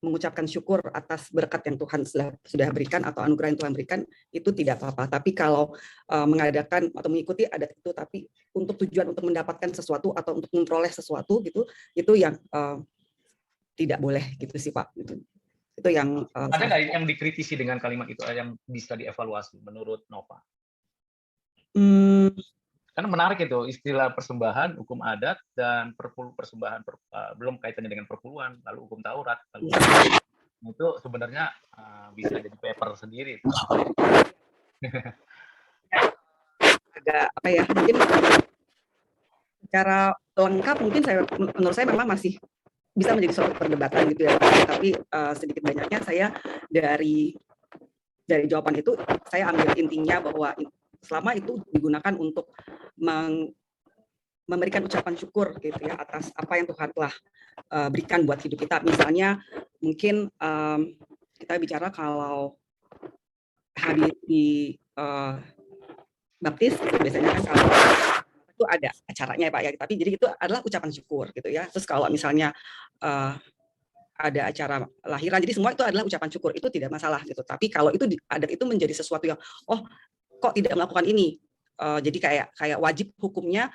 mengucapkan syukur atas berkat yang Tuhan sudah berikan atau anugerah yang Tuhan berikan, itu tidak apa-apa. Tapi kalau mengadakan atau mengikuti adat itu tapi untuk tujuan untuk mendapatkan sesuatu atau untuk memperoleh sesuatu gitu, itu yang tidak boleh gitu sih Pak. Itu yang ada nggak yang dikritisi dengan kalimat itu yang bisa dievaluasi menurut Nova? Karena menarik itu istilah persembahan, hukum adat, dan persembahan belum kaitannya dengan perpuluhan, lalu hukum Taurat, lalu itu sebenarnya bisa jadi paper sendiri. Agak apa ya? Mungkin secara lengkap mungkin menurut saya memang masih bisa menjadi suatu perdebatan gitu ya Pak. Tapi sedikit banyaknya saya dari jawaban itu saya ambil intinya bahwa selama itu digunakan untuk memberikan ucapan syukur gitu ya atas apa yang Tuhan telah berikan buat hidup kita. Misalnya mungkin kita bicara kalau habis di baptis itu biasanya kan kalau itu ada acaranya ya Pak ya, tapi jadi itu adalah ucapan syukur gitu ya. Terus kalau misalnya ada acara lahiran, jadi semua itu adalah ucapan syukur, itu tidak masalah gitu. Tapi kalau itu adat itu menjadi sesuatu yang kok tidak melakukan ini, jadi kayak wajib hukumnya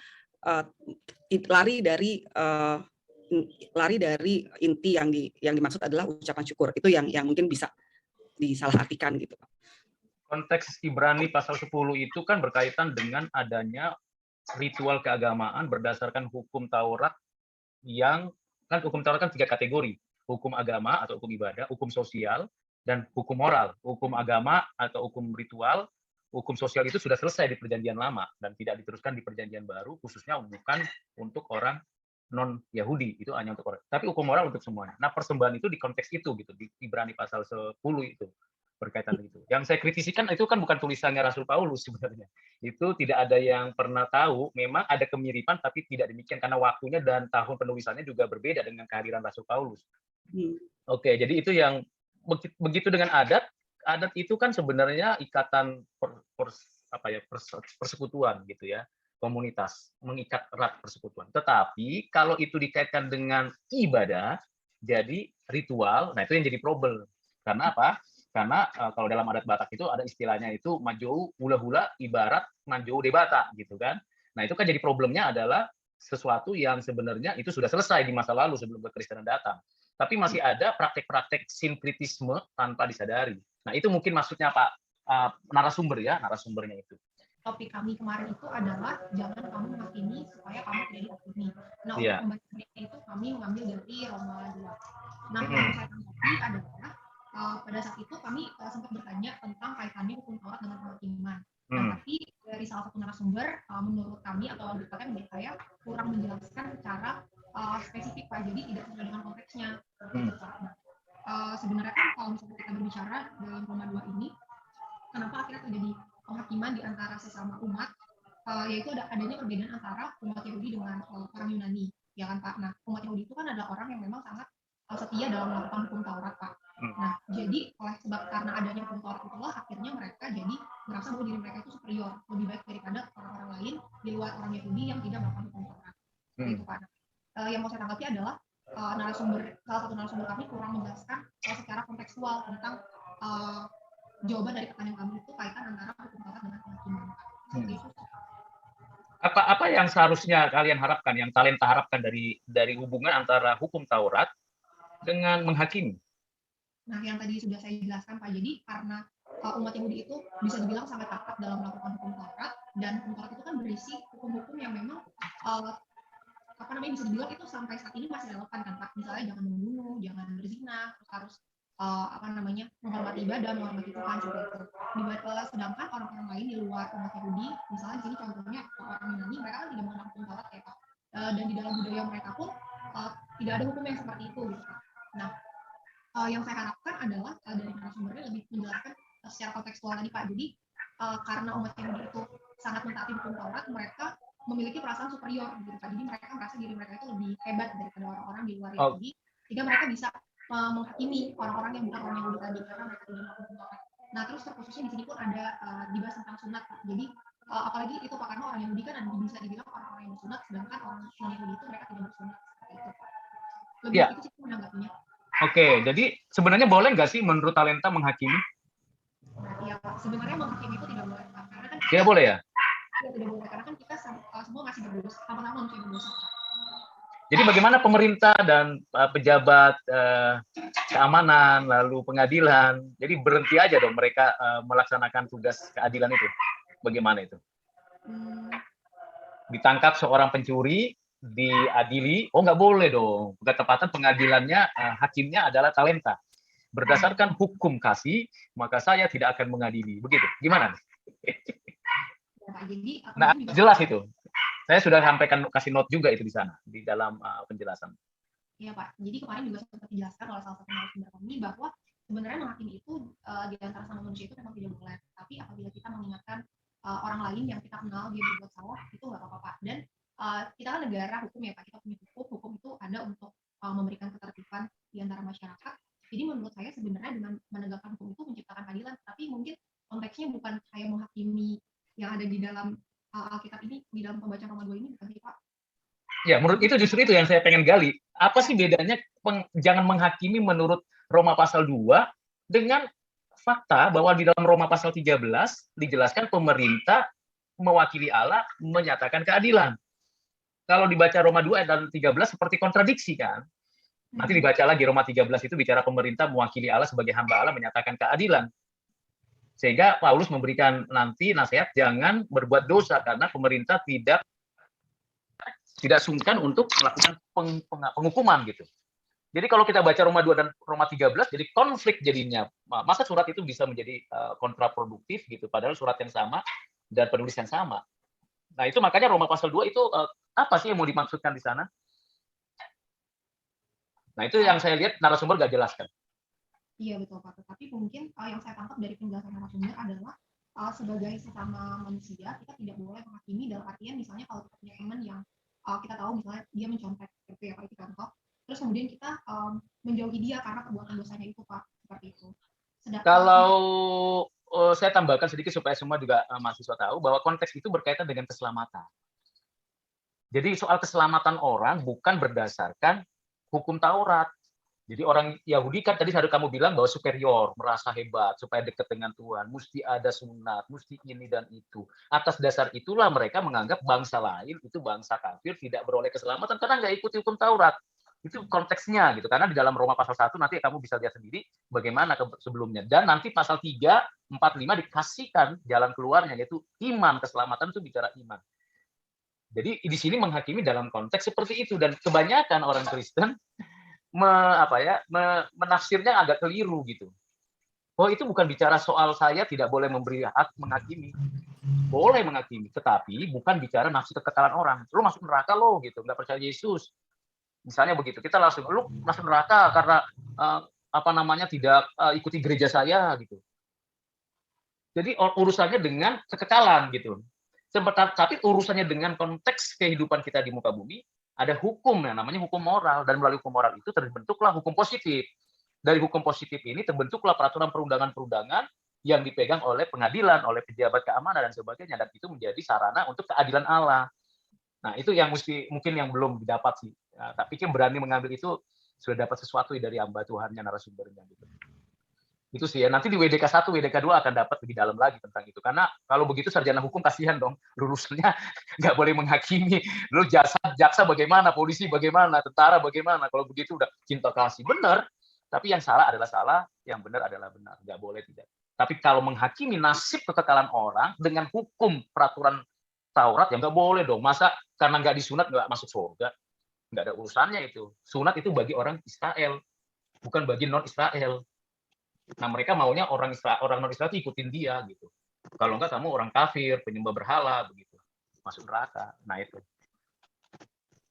lari dari inti yang dimaksud adalah ucapan syukur. Itu yang mungkin bisa disalahartikan gitu Pak. Konteks Ibrani pasal 10 itu kan berkaitan dengan adanya ritual keagamaan berdasarkan hukum Taurat yang kan hukum Taurat kan 3 kategori, hukum agama atau hukum ibadah, hukum sosial, dan hukum moral. Hukum agama atau hukum ritual, hukum sosial itu sudah selesai di Perjanjian Lama dan tidak diteruskan di Perjanjian Baru, khususnya bukan untuk orang non-Yahudi, itu hanya untuk orang. Tapi hukum moral untuk semuanya. Nah, persembahan itu di konteks itu gitu, di Ibrani pasal 10 itu. Berkaitan itu. Yang saya kritisikan itu kan bukan tulisannya Rasul Paulus sebenarnya. Itu tidak ada yang pernah tahu, memang ada kemiripan tapi tidak demikian karena waktunya dan tahun penulisannya juga berbeda dengan kehadiran Rasul Paulus. Oke, jadi itu yang begitu dengan adat itu kan sebenarnya ikatan persekutuan gitu ya, komunitas, mengikat erat persekutuan. Tetapi kalau itu dikaitkan dengan ibadah, jadi ritual, nah itu yang jadi problem. Karena apa? Karena kalau dalam adat Batak itu ada istilahnya itu majou hula-hula ibarat majou debata gitu kan. Nah itu kan jadi problemnya adalah sesuatu yang sebenarnya itu sudah selesai di masa lalu sebelum kekristenan datang. Tapi masih ada praktek-praktek sinkritisme tanpa disadari. Nah itu mungkin maksudnya Pak narasumbernya itu. Topik kami kemarin itu adalah jangan kamu menghakimi supaya kamu tidak dihakimi. Nah untuk pembahasannya itu kami mengambil dari Roma 2. Nah yang saya tanggapi adalah pada saat itu kami sempat bertanya tentang kaitannya hukum Taurat dengan penghakiman. Nah, tapi dari salah satu narasumber, menurut kami atau auditnya menurut saya kurang menjelaskan secara spesifik Pak, jadi tidak sesuai dengan konteksnya. Sebenarnya kan kalau misalnya kita berbicara dalam Roma 2 ini, kenapa akhirnya terjadi penghakiman di antara sesama umat, yaitu adanya perbedaan antara umat Yahudi dengan orang Yunani, ya kan Pak? Nah, umat Yahudi itu kan adalah orang yang memang sangat setia dalam melakukan hukum Taurat Pak. Nah, jadi oleh sebab karena adanya hukum Taurat itulah akhirnya mereka jadi merasa bahwa diri mereka itu superior, lebih baik daripada orang-orang lain di luar orang Yahudi yang tidak melakukan hukum Taurat. Itu Pak. Yang mau saya tanggapi adalah salah satu narasumber kami kurang menjelaskan secara kontekstual tentang jawaban dari pertanyaan kami itu kaitan antara hukum Taurat dengan penghakiman. Apa yang seharusnya kalian harapkan, yang talenta harapkan dari hubungan antara hukum Taurat dengan menghakimi? Nah, yang tadi sudah saya jelaskan Pak, jadi karena umat Yahudi itu bisa dibilang sangat taat dalam melakukan hukum Taurat, dan hukum Taurat itu kan berisi hukum-hukum yang memang bisa dibilang itu sampai saat ini masih relevan kan Pak. Misalnya jangan membunuh, jangan berzina, terus harus menghormati ibadah, menghormati Tuhan seperti itu. Sedangkan orang-orang lain di luar umat Yahudi, misalnya di sini contohnya orang Yunani, mereka kan tidak mengenal hukum Taurat ya Pak. Dan di dalam budaya mereka pun tidak ada hukum yang seperti itu gitu Pak. Nah, yang saya harapkan adalah dari narasumbernya lebih menjelaskan secara kontekstual tadi Pak. Jadi karena umat Yahudi itu sangat mentaati hukum Taurat, mereka memiliki perasaan superior gitu Pak. Jadi mereka merasa diri mereka itu lebih hebat daripada orang-orang di luar Yahudi, sehingga mereka bisa menghakimi orang-orang yang bukan orang Yahudi tadi karena mereka tidak melakukan hukum Taurat. Nah terus terkhususnya di sini pun ada dibahas tentang sunat Pak. Jadi apalagi itu Pak, karena orang Yahudi kan bisa dibilang orang-orang yang bersunat, sedangkan orang non-Yahudi itu mereka tidak bersunat seperti itu Pak. Lebih itu sih menanggapinya. Oke, jadi sebenarnya boleh nggak sih menurut talenta menghakimi? Iya Pak, sebenarnya menghakimi itu tidak boleh Pak. Karena kan tidak boleh ya? Iya tidak boleh, karena kan kita semua masih berdosa, sama-sama manusia berdosa Pak. Jadi bagaimana pemerintah dan pejabat keamanan, lalu pengadilan, jadi berhenti aja dong mereka melaksanakan tugas keadilan itu? Bagaimana itu? Ditangkap seorang pencuri, diadili, nggak boleh dong. Ketepatan pengadilannya, hakimnya adalah talenta. Berdasarkan hukum kasih, maka saya tidak akan mengadili. Begitu. Gimana? Nah, jelas itu. Saya sudah sampaikan, kasih note juga itu di sana, di dalam penjelasan. Iya Pak, jadi kemarin juga sempat dijelaskan oleh salah satu narasumber kami bahwa sebenarnya menghakimi itu di antara sama manusia itu memang tidak boleh. Tapi apabila kita mengingatkan orang lain yang kita kenal dia berbuat salah, itu nggak apa-apa Pak. Dan kita kan negara hukum ya Pak, kita punya hukum itu ada untuk memberikan ketertiban di antara masyarakat. Jadi menurut saya sebenarnya dengan menegakkan hukum itu menciptakan keadilan, tapi mungkin konteksnya bukan kayak menghakimi yang ada di dalam Alkitab ini, di dalam pembacaan Roma 2 ini, bukan sih Pak? Ya, menurut itu justru itu yang saya pengen gali. Apa sih bedanya jangan menghakimi menurut Roma pasal 2 dengan fakta bahwa di dalam Roma pasal 13 dijelaskan pemerintah mewakili Allah menyatakan keadilan. Kalau dibaca Roma 2 ayat 13 seperti kontradiksi kan? Nanti dibaca lagi Roma 13 itu bicara pemerintah mewakili Allah sebagai hamba Allah menyatakan keadilan. Sehingga Paulus memberikan nanti nasihat jangan berbuat dosa karena pemerintah tidak sungkan untuk melakukan penghukuman gitu. Jadi kalau kita baca Roma 2 dan Roma 13 jadi konflik jadinya. Maka surat itu bisa menjadi kontraproduktif gitu padahal surat yang sama dan penulis yang sama. Nah, itu makanya Roma pasal 2 itu apa sih yang mau dimaksudkan di sana? Nah, itu yang saya lihat narasumber nggak jelaskan. Iya betul Pak, tapi mungkin yang saya tangkap dari penjelasan narasumber adalah sebagai sesama manusia kita tidak boleh menghakimi dalam artian misalnya kalau kita punya teman yang kita tahu misalnya dia mencontek gitu ya Pak, itu contoh, terus kemudian kita menjauhi dia karena perbuatan dosanya itu Pak, seperti itu. Kalau saya tambahkan sedikit supaya semua juga mahasiswa tahu bahwa konteks itu berkaitan dengan keselamatan. Jadi soal keselamatan orang bukan berdasarkan hukum Taurat. Jadi orang Yahudi kan tadi ada kamu bilang bahwa superior, merasa hebat, supaya dekat dengan Tuhan, mesti ada sunat, mesti ini dan itu. Atas dasar itulah mereka menganggap bangsa lain itu bangsa kafir tidak beroleh keselamatan karena nggak ikuti hukum Taurat. Itu konteksnya gitu. Karena di dalam Roma pasal 1 nanti kamu bisa lihat sendiri bagaimana sebelumnya. Dan nanti pasal 3, 4, 5 dikasihkan jalan keluarnya yaitu iman, keselamatan itu bicara iman. Jadi di sini menghakimi dalam konteks seperti itu dan kebanyakan orang Kristen menafsirnya agak keliru gitu. Oh itu bukan bicara soal saya tidak boleh memberi hak menghakimi, boleh menghakimi, tetapi bukan bicara nafsu kekekalan orang. Lu masuk neraka lo gitu, nggak percaya Yesus, misalnya begitu. Kita langsung lu masuk neraka karena tidak ikuti gereja saya gitu. Jadi urusannya dengan kekekalan gitu. Tapi urusannya dengan konteks kehidupan kita di muka bumi. Ada hukum yang namanya hukum moral dan melalui hukum moral itu terbentuklah hukum positif. Dari hukum positif ini terbentuklah peraturan perundangan-perundangan yang dipegang oleh pengadilan, oleh pejabat keamanan dan sebagainya dan itu menjadi sarana untuk keadilan Allah. Nah, itu yang mungkin yang belum didapat sih. Nah, tapi yang berani mengambil itu sudah dapat sesuatu dari hamba Tuhannya narasumbernya gitu. Itu sih ya, nanti di WDK 1, WDK 2 akan dapat lebih dalam lagi tentang itu. Karena kalau begitu sarjana hukum kasihan dong, lulusannya nggak boleh menghakimi. Lu jaksa bagaimana, polisi bagaimana, tentara bagaimana. Kalau begitu udah cinta kasih. Benar, tapi yang salah adalah salah, yang benar adalah benar. Nggak boleh tidak. Tapi kalau menghakimi nasib kekekalan orang dengan hukum peraturan Taurat, ya nggak boleh dong. Masa karena nggak disunat nggak masuk surga? Nggak ada urusannya itu. Sunat itu bagi orang Israel, bukan bagi non-Israel. Nah mereka maunya orang non-Israel itu ikutin dia gitu. Kalau enggak kamu orang kafir, penyembah berhala begitu, masuk neraka. Nah itu.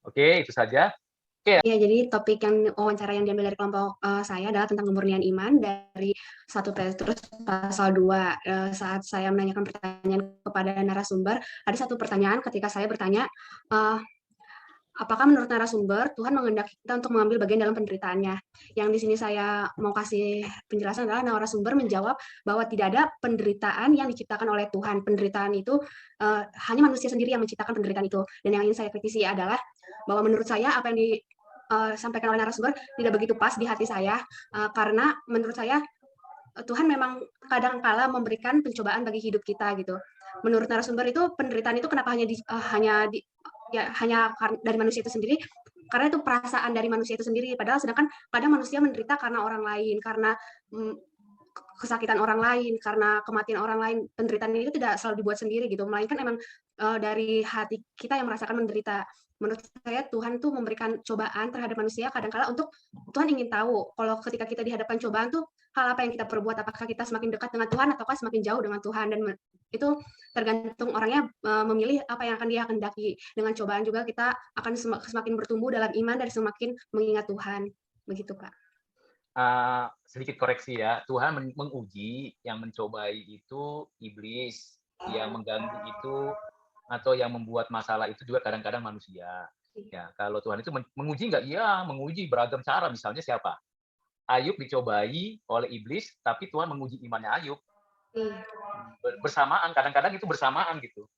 Oke, itu saja. Ya, jadi topik yang wawancara yang diambil dari kelompok saya adalah tentang kemurnian iman dari 1 Petrus pasal 2. Saat saya menanyakan pertanyaan kepada narasumber, ada satu pertanyaan ketika saya bertanya, apakah menurut narasumber Tuhan menghendaki kita untuk mengambil bagian dalam penderitaannya? Yang di sini saya mau kasih penjelasan adalah narasumber menjawab bahwa tidak ada penderitaan yang diciptakan oleh Tuhan. Penderitaan itu hanya manusia sendiri yang menciptakan penderitaan itu. Dan yang ingin saya kritisi adalah bahwa menurut saya apa yang disampaikan oleh narasumber tidak begitu pas di hati saya karena menurut saya Tuhan memang kadang-kala memberikan pencobaan bagi hidup kita gitu. Menurut narasumber itu penderitaan itu kenapa hanya dari manusia itu sendiri, karena itu perasaan dari manusia itu sendiri, padahal sedangkan kadang manusia menderita karena orang lain, karena kesakitan orang lain, karena kematian orang lain, penderitaan itu tidak selalu dibuat sendiri gitu, melainkan emang dari hati kita yang merasakan menderita. Menurut saya Tuhan tuh memberikan cobaan terhadap manusia kadang-kala untuk Tuhan ingin tahu kalau ketika kita dihadapkan cobaan tuh hal apa yang kita perbuat, apakah kita semakin dekat dengan Tuhan ataukah semakin jauh dengan Tuhan, dan itu tergantung orangnya memilih apa yang akan dia kendaki. Dengan cobaan juga kita akan semakin bertumbuh dalam iman dan semakin mengingat Tuhan. Begitu, Pak. Sedikit koreksi ya, Tuhan menguji, yang mencobai itu iblis, yang mengganggu itu atau yang membuat masalah itu juga kadang-kadang manusia. Ya, kalau Tuhan itu menguji nggak? Iya, menguji beragam cara. Misalnya siapa? Ayub dicobai oleh iblis, tapi Tuhan menguji imannya Ayub. Bersamaan, kadang-kadang itu bersamaan gitu.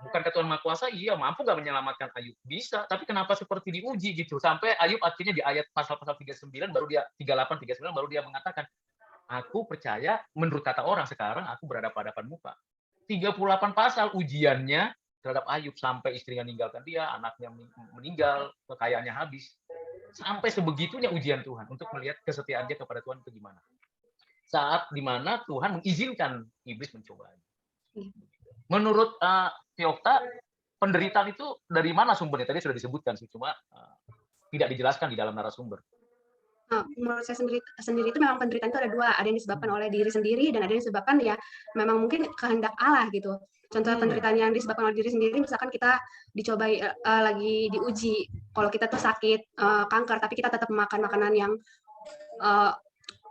Bukankah Tuhan Maha Kuasa? Iya, mampu nggak menyelamatkan Ayub? Bisa, tapi kenapa seperti diuji gitu? Sampai Ayub akhirnya di ayat pasal-pasal 39 baru dia 38 39 baru dia mengatakan, aku percaya menurut kata orang sekarang aku berhadapan muka. 38 pasal ujiannya terhadap Ayub, sampai istrinya meninggalkan dia, anaknya meninggal, kekayaannya habis. Sampai sebegitunya ujian Tuhan untuk melihat kesetiaan dia kepada Tuhan itu gimana. Saat dimana Tuhan mengizinkan iblis mencoba. Menurut Fyokta, penderitaan itu dari mana sumbernya? Tadi sudah disebutkan sih, cuma tidak dijelaskan di dalam narasumber. Menurut saya sendiri itu memang penderitaan itu ada dua, ada yang disebabkan oleh diri sendiri dan ada yang disebabkan ya memang mungkin kehendak Allah gitu. Contoh penderitaan yang disebabkan oleh diri sendiri, misalkan kita dicobai lagi diuji, kalau kita tuh sakit kanker tapi kita tetap makan makanan yang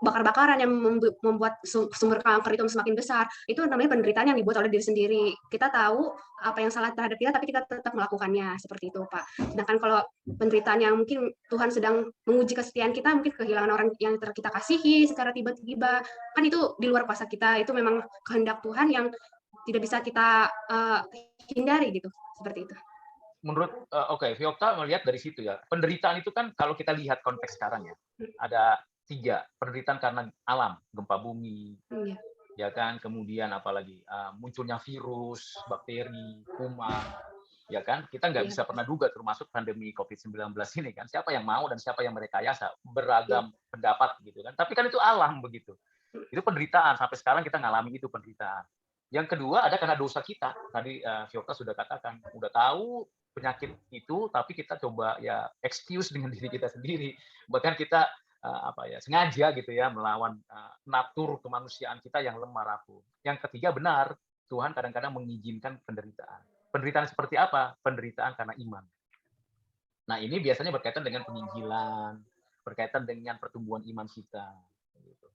bakar-bakaran yang membuat sumber kanker itu semakin besar, itu namanya penderitaan yang dibuat oleh diri sendiri. Kita tahu apa yang salah terhadap kita, tapi kita tetap melakukannya, seperti itu, Pak. Sedangkan kalau penderitaan yang mungkin Tuhan sedang menguji kesetiaan kita, mungkin kehilangan orang yang kita kasihi secara tiba-tiba, kan itu di luar kuasa kita, itu memang kehendak Tuhan yang tidak bisa kita hindari gitu, seperti itu. Menurut Fyokta melihat dari situ ya, penderitaan itu kan kalau kita lihat konteks sekarang ya, ada 3, penderitaan karena alam, gempa bumi, ya kan, kemudian apalagi munculnya virus, bakteri, kuman, ya kan, kita nggak bisa pernah duga, termasuk pandemi COVID-19 ini kan, siapa yang mau dan siapa yang merekayasa, beragam pendapat gitu kan, tapi kan itu alam begitu, itu penderitaan, sampai sekarang kita ngalami itu penderitaan. Yang kedua ada karena dosa kita, tadi Fyokta sudah katakan, udah tahu penyakit itu, tapi kita coba ya excuse dengan diri kita sendiri, bahkan kita sengaja gitu ya melawan natur kemanusiaan kita yang lemah rapuh. Yang ketiga benar, Tuhan kadang-kadang mengizinkan penderitaan. Penderitaan seperti apa? Penderitaan karena iman. Nah, ini biasanya berkaitan dengan penginjilan, berkaitan dengan pertumbuhan iman kita.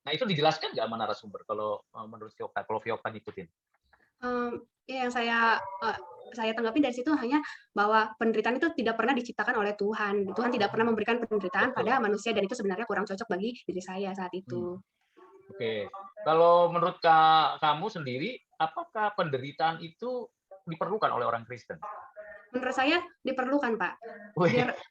Nah, itu dijelaskan nggak sama narasumber kalau menurut Fyokta, kalau Fyokta ngikutin? Yang saya tanggapi dari situ hanya bahwa penderitaan itu tidak pernah diciptakan oleh Tuhan. Tuhan tidak pernah memberikan penderitaan pada manusia, dan itu sebenarnya kurang cocok bagi diri saya saat itu. Oke. Kalau menurut kamu sendiri, apakah penderitaan itu diperlukan oleh orang Kristen? Menurut saya diperlukan, Pak.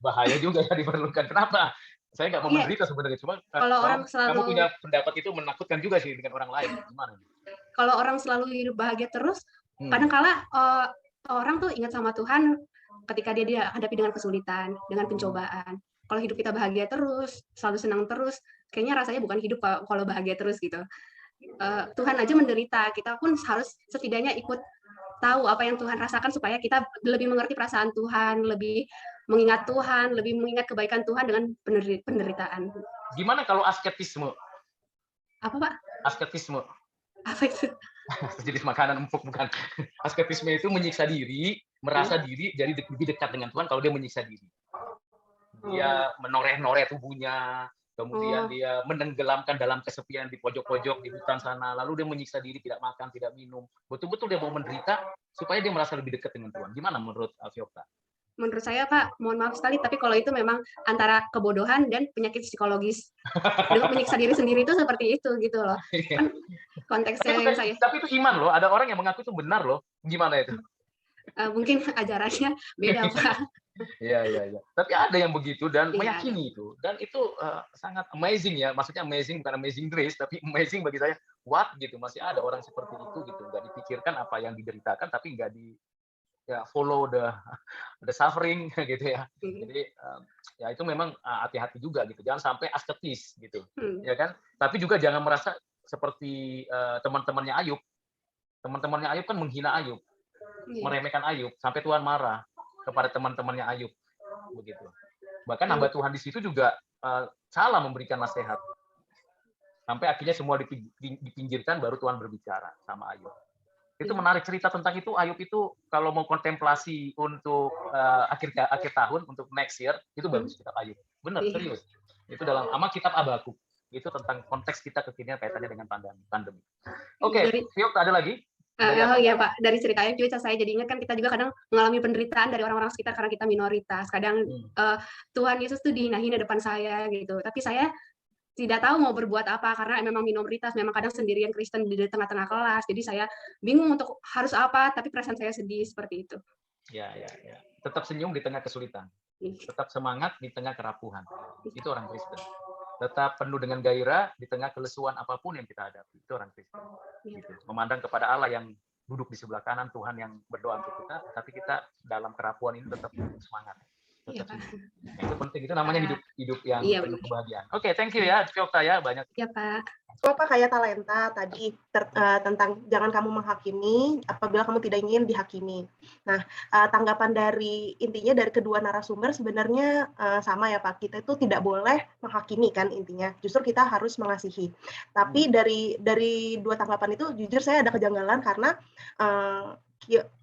Bahaya juga ya diperlukan. Kenapa? Saya nggak mau menderita sebenarnya, cuma kalau orang selalu, kamu punya pendapat itu menakutkan juga sih dengan orang lain. Gimana? Kalau orang selalu hidup bahagia terus, kadang-kala orang tuh ingat sama Tuhan ketika dia dihadapi dengan kesulitan, dengan pencobaan. Kalau hidup kita bahagia terus, selalu senang terus, kayaknya rasanya bukan hidup kalau bahagia terus gitu. Tuhan aja menderita, kita pun harus setidaknya ikut tahu apa yang Tuhan rasakan supaya kita lebih mengerti perasaan Tuhan, lebih mengingat Tuhan, lebih mengingat kebaikan Tuhan dengan penderitaan. Gimana kalau asketisme? Apa, Pak? Asketisme. Apa itu? Sejenis makanan empuk, bukan. Asketisme itu menyiksa diri, merasa diri jadi lebih dekat dengan Tuhan kalau dia menyiksa diri. Dia menoreh-noreh tubuhnya, kemudian dia menenggelamkan dalam kesepian di pojok-pojok di hutan sana, lalu dia menyiksa diri, tidak makan, tidak minum. Betul-betul dia mau menderita supaya dia merasa lebih dekat dengan Tuhan. Gimana menurut Fyokta? Menurut saya, Pak, mohon maaf sekali, tapi kalau itu memang antara kebodohan dan penyakit psikologis. Dengan menyiksa diri sendiri itu seperti itu, gitu loh. Kan konteksnya yang saya. Tapi itu iman loh, ada orang yang mengaku itu benar loh. Gimana itu? Mungkin ajarannya beda, Pak. Iya. Tapi ada yang begitu dan meyakini itu. Dan itu sangat amazing ya. Maksudnya amazing, bukan amazing grace, tapi amazing bagi saya. What gitu, masih ada orang seperti itu gitu. Nggak dipikirkan apa yang dideritakan, tapi nggak follow the suffering gitu ya. Jadi ya itu memang hati-hati juga gitu. Jangan sampai asketis gitu. Ya kan? Tapi juga jangan merasa seperti teman-temannya Ayub. Teman-temannya Ayub kan menghina Ayub, meremehkan Ayub, sampai Tuhan marah kepada teman-temannya Ayub, begitu. Bahkan hamba Tuhan di situ juga salah memberikan nasihat, sampai akhirnya semua dipinggirkan, baru Tuhan berbicara sama Ayub. Itu menarik cerita tentang itu. Ayub itu kalau mau kontemplasi untuk akhir tahun, untuk next year, itu bagus kitab Ayub. Benar, serius. Itu dalam kitab Habakuk. Itu tentang konteks kita kekinian kaitannya dengan pandemi. Oke, Fiok, ada lagi? Oh ya Pak, dari cerita Ayub juga saya jadi ingat kan kita juga kadang mengalami penderitaan dari orang-orang sekitar karena kita minoritas. Kadang Tuhan Yesus tuh dihinahin di depan saya gitu. Tapi saya tidak tahu mau berbuat apa karena memang minoritas, memang kadang sendirian Kristen di tengah-tengah kelas. Jadi saya bingung untuk harus apa, tapi perasaan saya sedih seperti itu. Ya. Tetap senyum di tengah kesulitan. Tetap semangat di tengah kerapuhan. Itu orang Kristen. Tetap penuh dengan gairah di tengah kelesuan apapun yang kita hadapi. Itu orang Kristen. Gitu. Memandang kepada Allah yang duduk di sebelah kanan, Tuhan yang berdoa untuk kita, tapi kita dalam kerapuan ini tetap semangat. Tetap nah, itu penting. Itu namanya hidup yang penuh kebahagiaan. Oke, thank you ya, Fiokta ya, banyak. Ya Pak. Apa kayak talenta tadi tentang jangan kamu menghakimi apabila kamu tidak ingin dihakimi. Nah, tanggapan dari intinya dari kedua narasumber sebenarnya sama ya Pak. Kita itu tidak boleh menghakimi kan intinya. Justru kita harus mengasihi. Tapi dari dua tanggapan itu jujur saya ada kejanggalan karena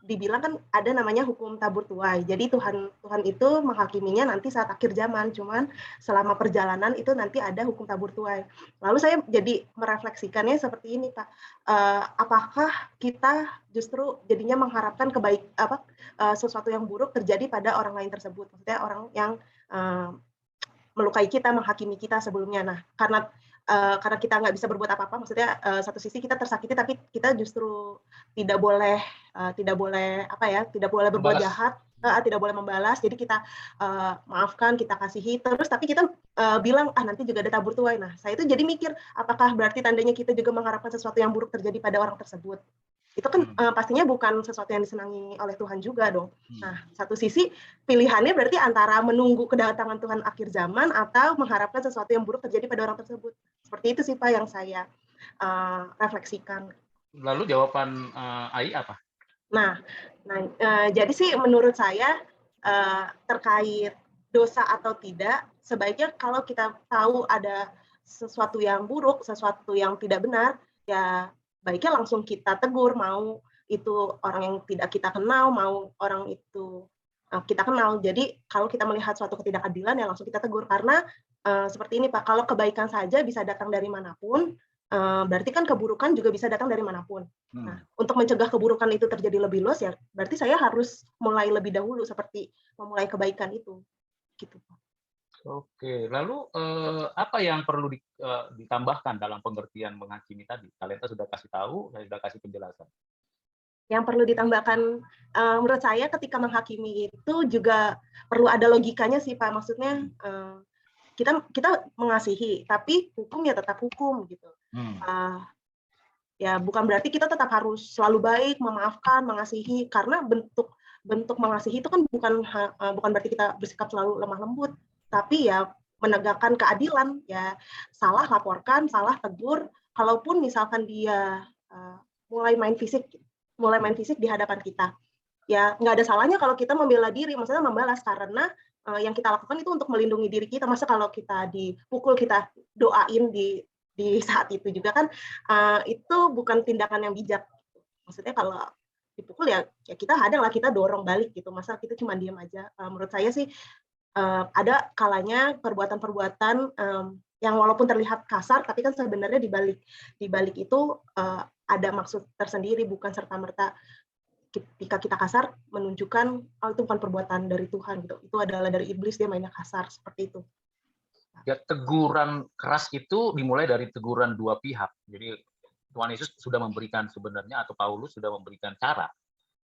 dibilang kan ada namanya hukum tabur tuai. Jadi Tuhan itu menghakiminya nanti saat akhir zaman. Cuman selama perjalanan itu nanti ada hukum tabur tuai. Lalu saya jadi merefleksikannya seperti ini Pak. Apakah kita justru jadinya mengharapkan sesuatu yang buruk terjadi pada orang lain tersebut? Maksudnya orang yang melukai kita, menghakimi kita sebelumnya. Nah, karena kita nggak bisa berbuat apa-apa, maksudnya satu sisi kita tersakiti, tapi kita justru tidak boleh berbuat jahat, tidak boleh membalas. Jadi kita maafkan, kita kasihi, terus tapi kita bilang nanti juga ada tabur tuai. Nah, saya itu jadi mikir, apakah berarti tandanya kita juga mengharapkan sesuatu yang buruk terjadi pada orang tersebut? Itu kan pastinya bukan sesuatu yang disenangi oleh Tuhan juga dong. Nah, satu sisi pilihannya berarti antara menunggu kedatangan Tuhan akhir zaman atau mengharapkan sesuatu yang buruk terjadi pada orang tersebut. Seperti itu sih Pak yang saya refleksikan. Lalu jawaban Ai apa? Nah, jadi sih menurut saya terkait dosa atau tidak, sebaiknya kalau kita tahu ada sesuatu yang buruk, sesuatu yang tidak benar, ya baiknya langsung kita tegur, mau itu orang yang tidak kita kenal, mau orang itu kita kenal. Jadi kalau kita melihat suatu ketidakadilan ya langsung kita tegur. Karena seperti ini Pak, kalau kebaikan saja bisa datang dari manapun, berarti kan keburukan juga bisa datang dari manapun. Nah, untuk mencegah keburukan itu terjadi lebih luas ya berarti saya harus mulai lebih dahulu seperti memulai kebaikan itu. Gitu Pak. Oke, lalu apa yang perlu ditambahkan dalam pengertian menghakimi tadi? Talenta sudah kasih tahu, saya sudah kasih penjelasan. Yang perlu ditambahkan menurut saya ketika menghakimi itu juga perlu ada logikanya sih Pak. Maksudnya kita mengasihi, tapi hukum ya tetap hukum gitu. Ya bukan berarti kita tetap harus selalu baik, memaafkan, mengasihi, karena bentuk mengasihi itu kan bukan berarti kita bersikap selalu lemah lembut. Tapi ya menegakkan keadilan, ya salah laporkan, salah tegur. Kalaupun misalkan dia mulai main fisik di hadapan kita, ya nggak ada salahnya kalau kita membela diri, maksudnya membalas karena yang kita lakukan itu untuk melindungi diri kita. Masa kalau kita dipukul kita doain di saat itu juga kan itu bukan tindakan yang bijak. Maksudnya kalau dipukul ya kita hadang lah, kita dorong balik gitu. Masa kita cuma diam aja. Menurut saya sih ada kalanya perbuatan-perbuatan yang walaupun terlihat kasar, tapi kan sebenarnya di balik itu ada maksud tersendiri, bukan serta-merta ketika kita kasar menunjukkan itu bukan perbuatan dari Tuhan gitu. Itu adalah dari iblis, dia mainnya kasar seperti itu. Ya, teguran keras itu dimulai dari teguran dua pihak. Jadi Tuhan Yesus sudah memberikan sebenarnya, atau Paulus sudah memberikan cara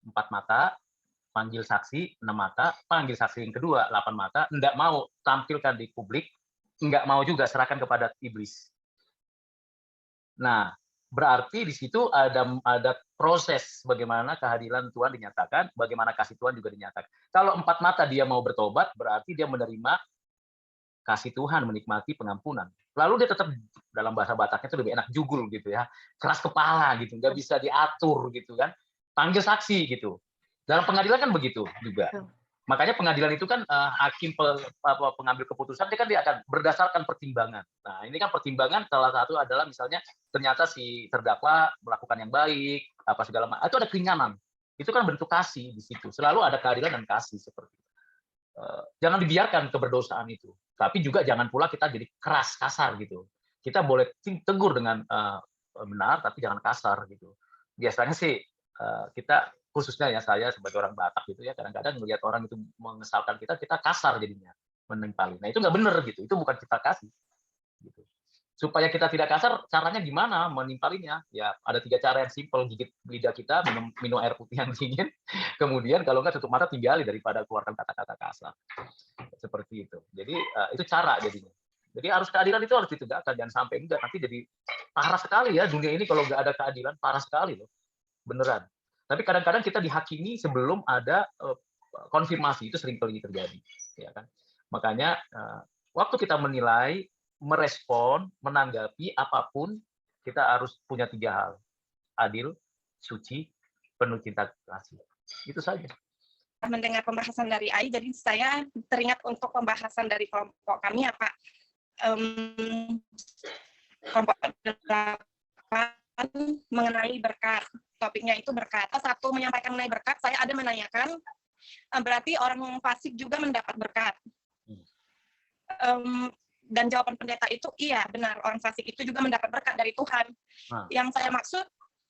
4 mata, panggil saksi 6 mata, panggil saksi yang kedua 8 mata, enggak mau tampilkan di publik, enggak mau juga serahkan kepada iblis. Nah, berarti di situ ada proses bagaimana kehadiran Tuhan dinyatakan, bagaimana kasih Tuhan juga dinyatakan. Kalau 4 mata dia mau bertobat, berarti dia menerima kasih Tuhan, menikmati pengampunan. lalu dia tetap dalam bahasa Bataknya itu lebih enak jugul gitu ya, keras kepala gitu, nggak bisa diatur gitu kan, panggil saksi gitu. Dalam pengadilan kan begitu juga. Makanya pengadilan itu kan hakim pengambil keputusan dia akan berdasarkan pertimbangan. Nah ini kan pertimbangan salah satu adalah misalnya ternyata si terdakwa melakukan yang baik, apa segala macam. Itu ada keringanan. Itu kan bentuk kasih di situ. Selalu ada keadilan dan kasih seperti itu. Jangan dibiarkan keberdosaan itu. Tapi juga jangan pula kita jadi keras, kasar gitu. Kita boleh tegur dengan benar, tapi jangan kasar gitu. Biasanya sih kita khususnya ya saya sebagai orang Batak gitu ya, kadang-kadang melihat orang itu mengesalkan kita kasar jadinya menimpali. Nah itu nggak benar gitu, itu bukan kita kasih. Gitu. Supaya kita tidak kasar, caranya gimana menimpalinya? Ya ada 3 cara yang simpel, gigit lidah kita, minum air putih yang dingin, kemudian kalau nggak tutup mata tinggali daripada keluarkan kata-kata kasar. Seperti itu. Jadi itu cara jadinya. Jadi harus keadilan itu harus ditegakkan, jangan sampai enggak nanti jadi parah sekali ya dunia ini kalau nggak ada keadilan, parah sekali loh, beneran. Tapi kadang-kadang kita dihakimi sebelum ada konfirmasi, itu sering kali terjadi, ya kan? Makanya waktu kita menilai, merespon, menanggapi apapun, kita harus punya 3 hal: adil, suci, penuh cinta kasih. Itu saja. Mendengar pembahasan dari Ai, jadi saya teringat untuk pembahasan dari kelompok kami ya Pak. Kelompok 8 mengenai berkat. Topiknya itu berkat. Satu menyampaikan mengenai berkat, saya ada menanyakan, berarti orang fasik juga mendapat berkat. Dan jawaban pendeta itu, iya benar, orang fasik itu juga mendapat berkat dari Tuhan. Yang saya maksud,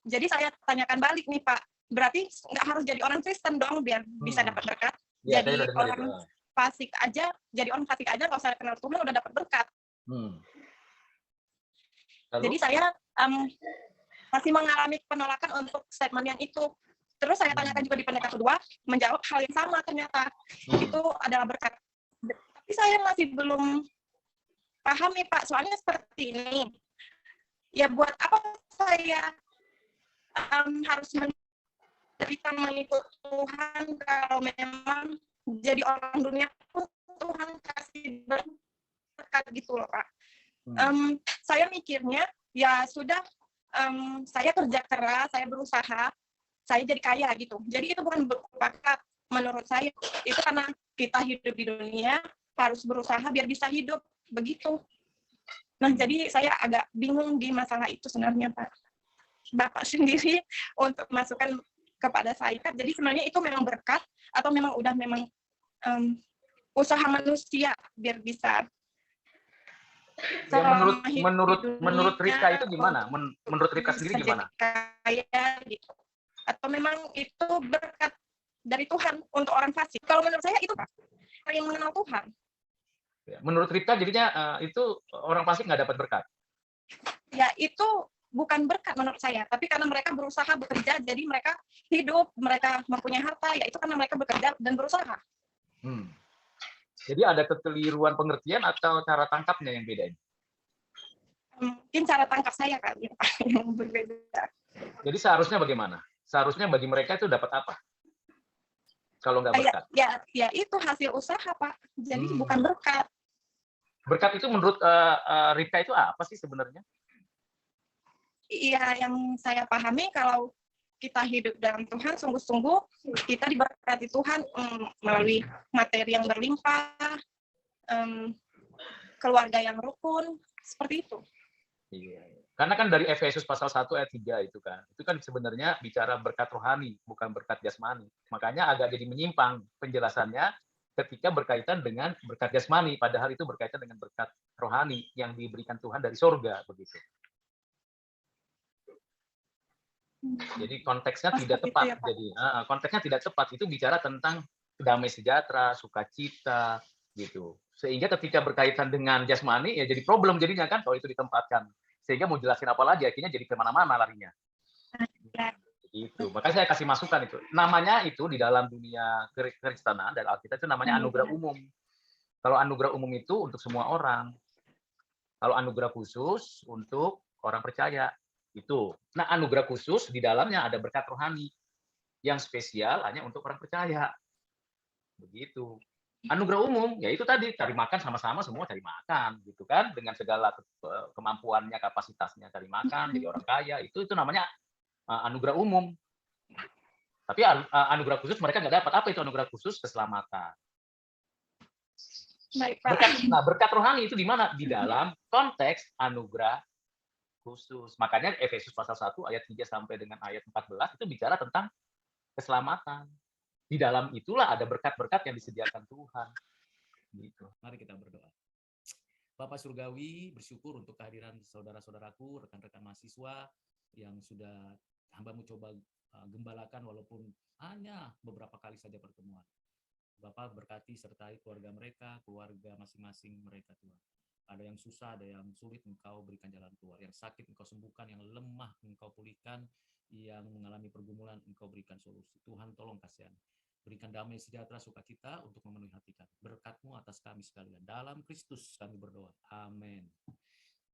jadi saya tanyakan balik nih Pak, berarti nggak harus jadi orang Kristen dong biar bisa dapat berkat. Ya, jadi orang fasik aja, jadi orang fasik aja kalau saya kenal Tuhan udah dapat berkat. Jadi saya masih mengalami penolakan untuk statement yang itu. Terus saya tanyakan juga di pendeta kedua, menjawab hal yang sama ternyata. Itu adalah berkat. Tapi saya masih belum paham nih Pak, soalnya seperti ini. Ya buat apa saya harus menderita mengikut Tuhan kalau memang jadi orang dunia pun Tuhan kasih berkat gitu loh Pak. Saya mikirnya, ya sudah, saya kerja keras, saya berusaha, saya jadi kaya gitu. Jadi itu bukan berbakat menurut saya. Itu karena kita hidup di dunia, harus berusaha biar bisa hidup. Begitu. Nah, jadi saya agak bingung di masalah itu sebenarnya, Pak. Bapak sendiri untuk masukan kepada saya. Jadi sebenarnya itu memang berkat, atau memang udah memang usaha manusia biar bisa. Ya, menurut Rika itu gimana? Menurut Rika sendiri gimana? Kaya gitu. Atau memang itu berkat dari Tuhan untuk orang fasik? Kalau menurut saya itu Pak, yang mengenal Tuhan. Ya, menurut Rika jadinya itu orang fasik nggak dapat berkat? Ya itu bukan berkat menurut saya, tapi karena mereka berusaha bekerja, jadi mereka hidup, mereka mempunyai harta, ya itu karena mereka bekerja dan berusaha. Jadi ada kekeliruan pengertian atau cara tangkapnya yang beda? Mungkin cara tangkap saya kali yang berbeda. Jadi seharusnya bagaimana? Seharusnya bagi mereka itu dapat apa? Kalau nggak berkat? Ya itu hasil usaha Pak. Jadi bukan berkat. Berkat itu menurut Rika itu apa sih sebenarnya? Iya, yang saya pahami kalau kita hidup dalam Tuhan, sungguh-sungguh kita diberkati Tuhan melalui materi yang berlimpah, keluarga yang rukun, seperti itu. Iya. Karena kan dari Efesus pasal 1 ayat 3 itu kan sebenarnya bicara berkat rohani, bukan berkat jasmani. Makanya agak jadi menyimpang penjelasannya ketika berkaitan dengan berkat jasmani, padahal itu berkaitan dengan berkat rohani yang diberikan Tuhan dari surga, begitu. Jadi konteksnya tidak tepat. Ya, jadi konteksnya tidak tepat. Itu bicara tentang damai sejahtera, sukacita, gitu. Sehingga ketika berkaitan dengan jasmani ya jadi problem jadinya kan kalau itu ditempatkan. Sehingga mau jelasin apa lagi akhirnya jadi kemana-mana larinya. Gitu. Makanya saya kasih masukan itu. Namanya itu di dalam dunia Kristenan dan Alkitab itu namanya anugerah umum. Kalau anugerah umum itu untuk semua orang. Kalau anugerah khusus untuk orang percaya. Itu. Nah, anugerah khusus di dalamnya ada berkat rohani yang spesial hanya untuk orang percaya. Begitu. Anugerah umum, ya itu tadi, cari makan sama-sama semua cari makan, gitu kan, dengan segala kemampuannya, kapasitasnya cari makan, jadi orang kaya, itu namanya anugerah umum. Tapi anugerah khusus mereka nggak dapat. Apa itu anugerah khusus? Keselamatan. Berkat rohani itu di mana? Di dalam konteks anugerah khusus. Makanya Efesus pasal 1 ayat 3 sampai dengan ayat 14 itu bicara tentang keselamatan. Di dalam itulah ada berkat-berkat yang disediakan Tuhan. Gitu. Mari kita berdoa. Bapak Surgawi, bersyukur untuk kehadiran saudara-saudaraku, rekan-rekan mahasiswa yang sudah hamba-Mu coba gembalakan walaupun hanya beberapa kali saja pertemuan. Bapak berkati sertai keluarga mereka, keluarga masing-masing mereka Tuhan. Ada yang susah, ada yang sulit, Engkau berikan jalan keluar. Yang sakit Engkau sembuhkan, yang lemah Engkau pulihkan, yang mengalami pergumulan Engkau berikan solusi. Tuhan tolong kasihani. Berikan damai sejahtera sukacita untuk memenuhi hati kami. Berkat-Mu atas kami sekalian. Dalam Kristus kami berdoa. Amin.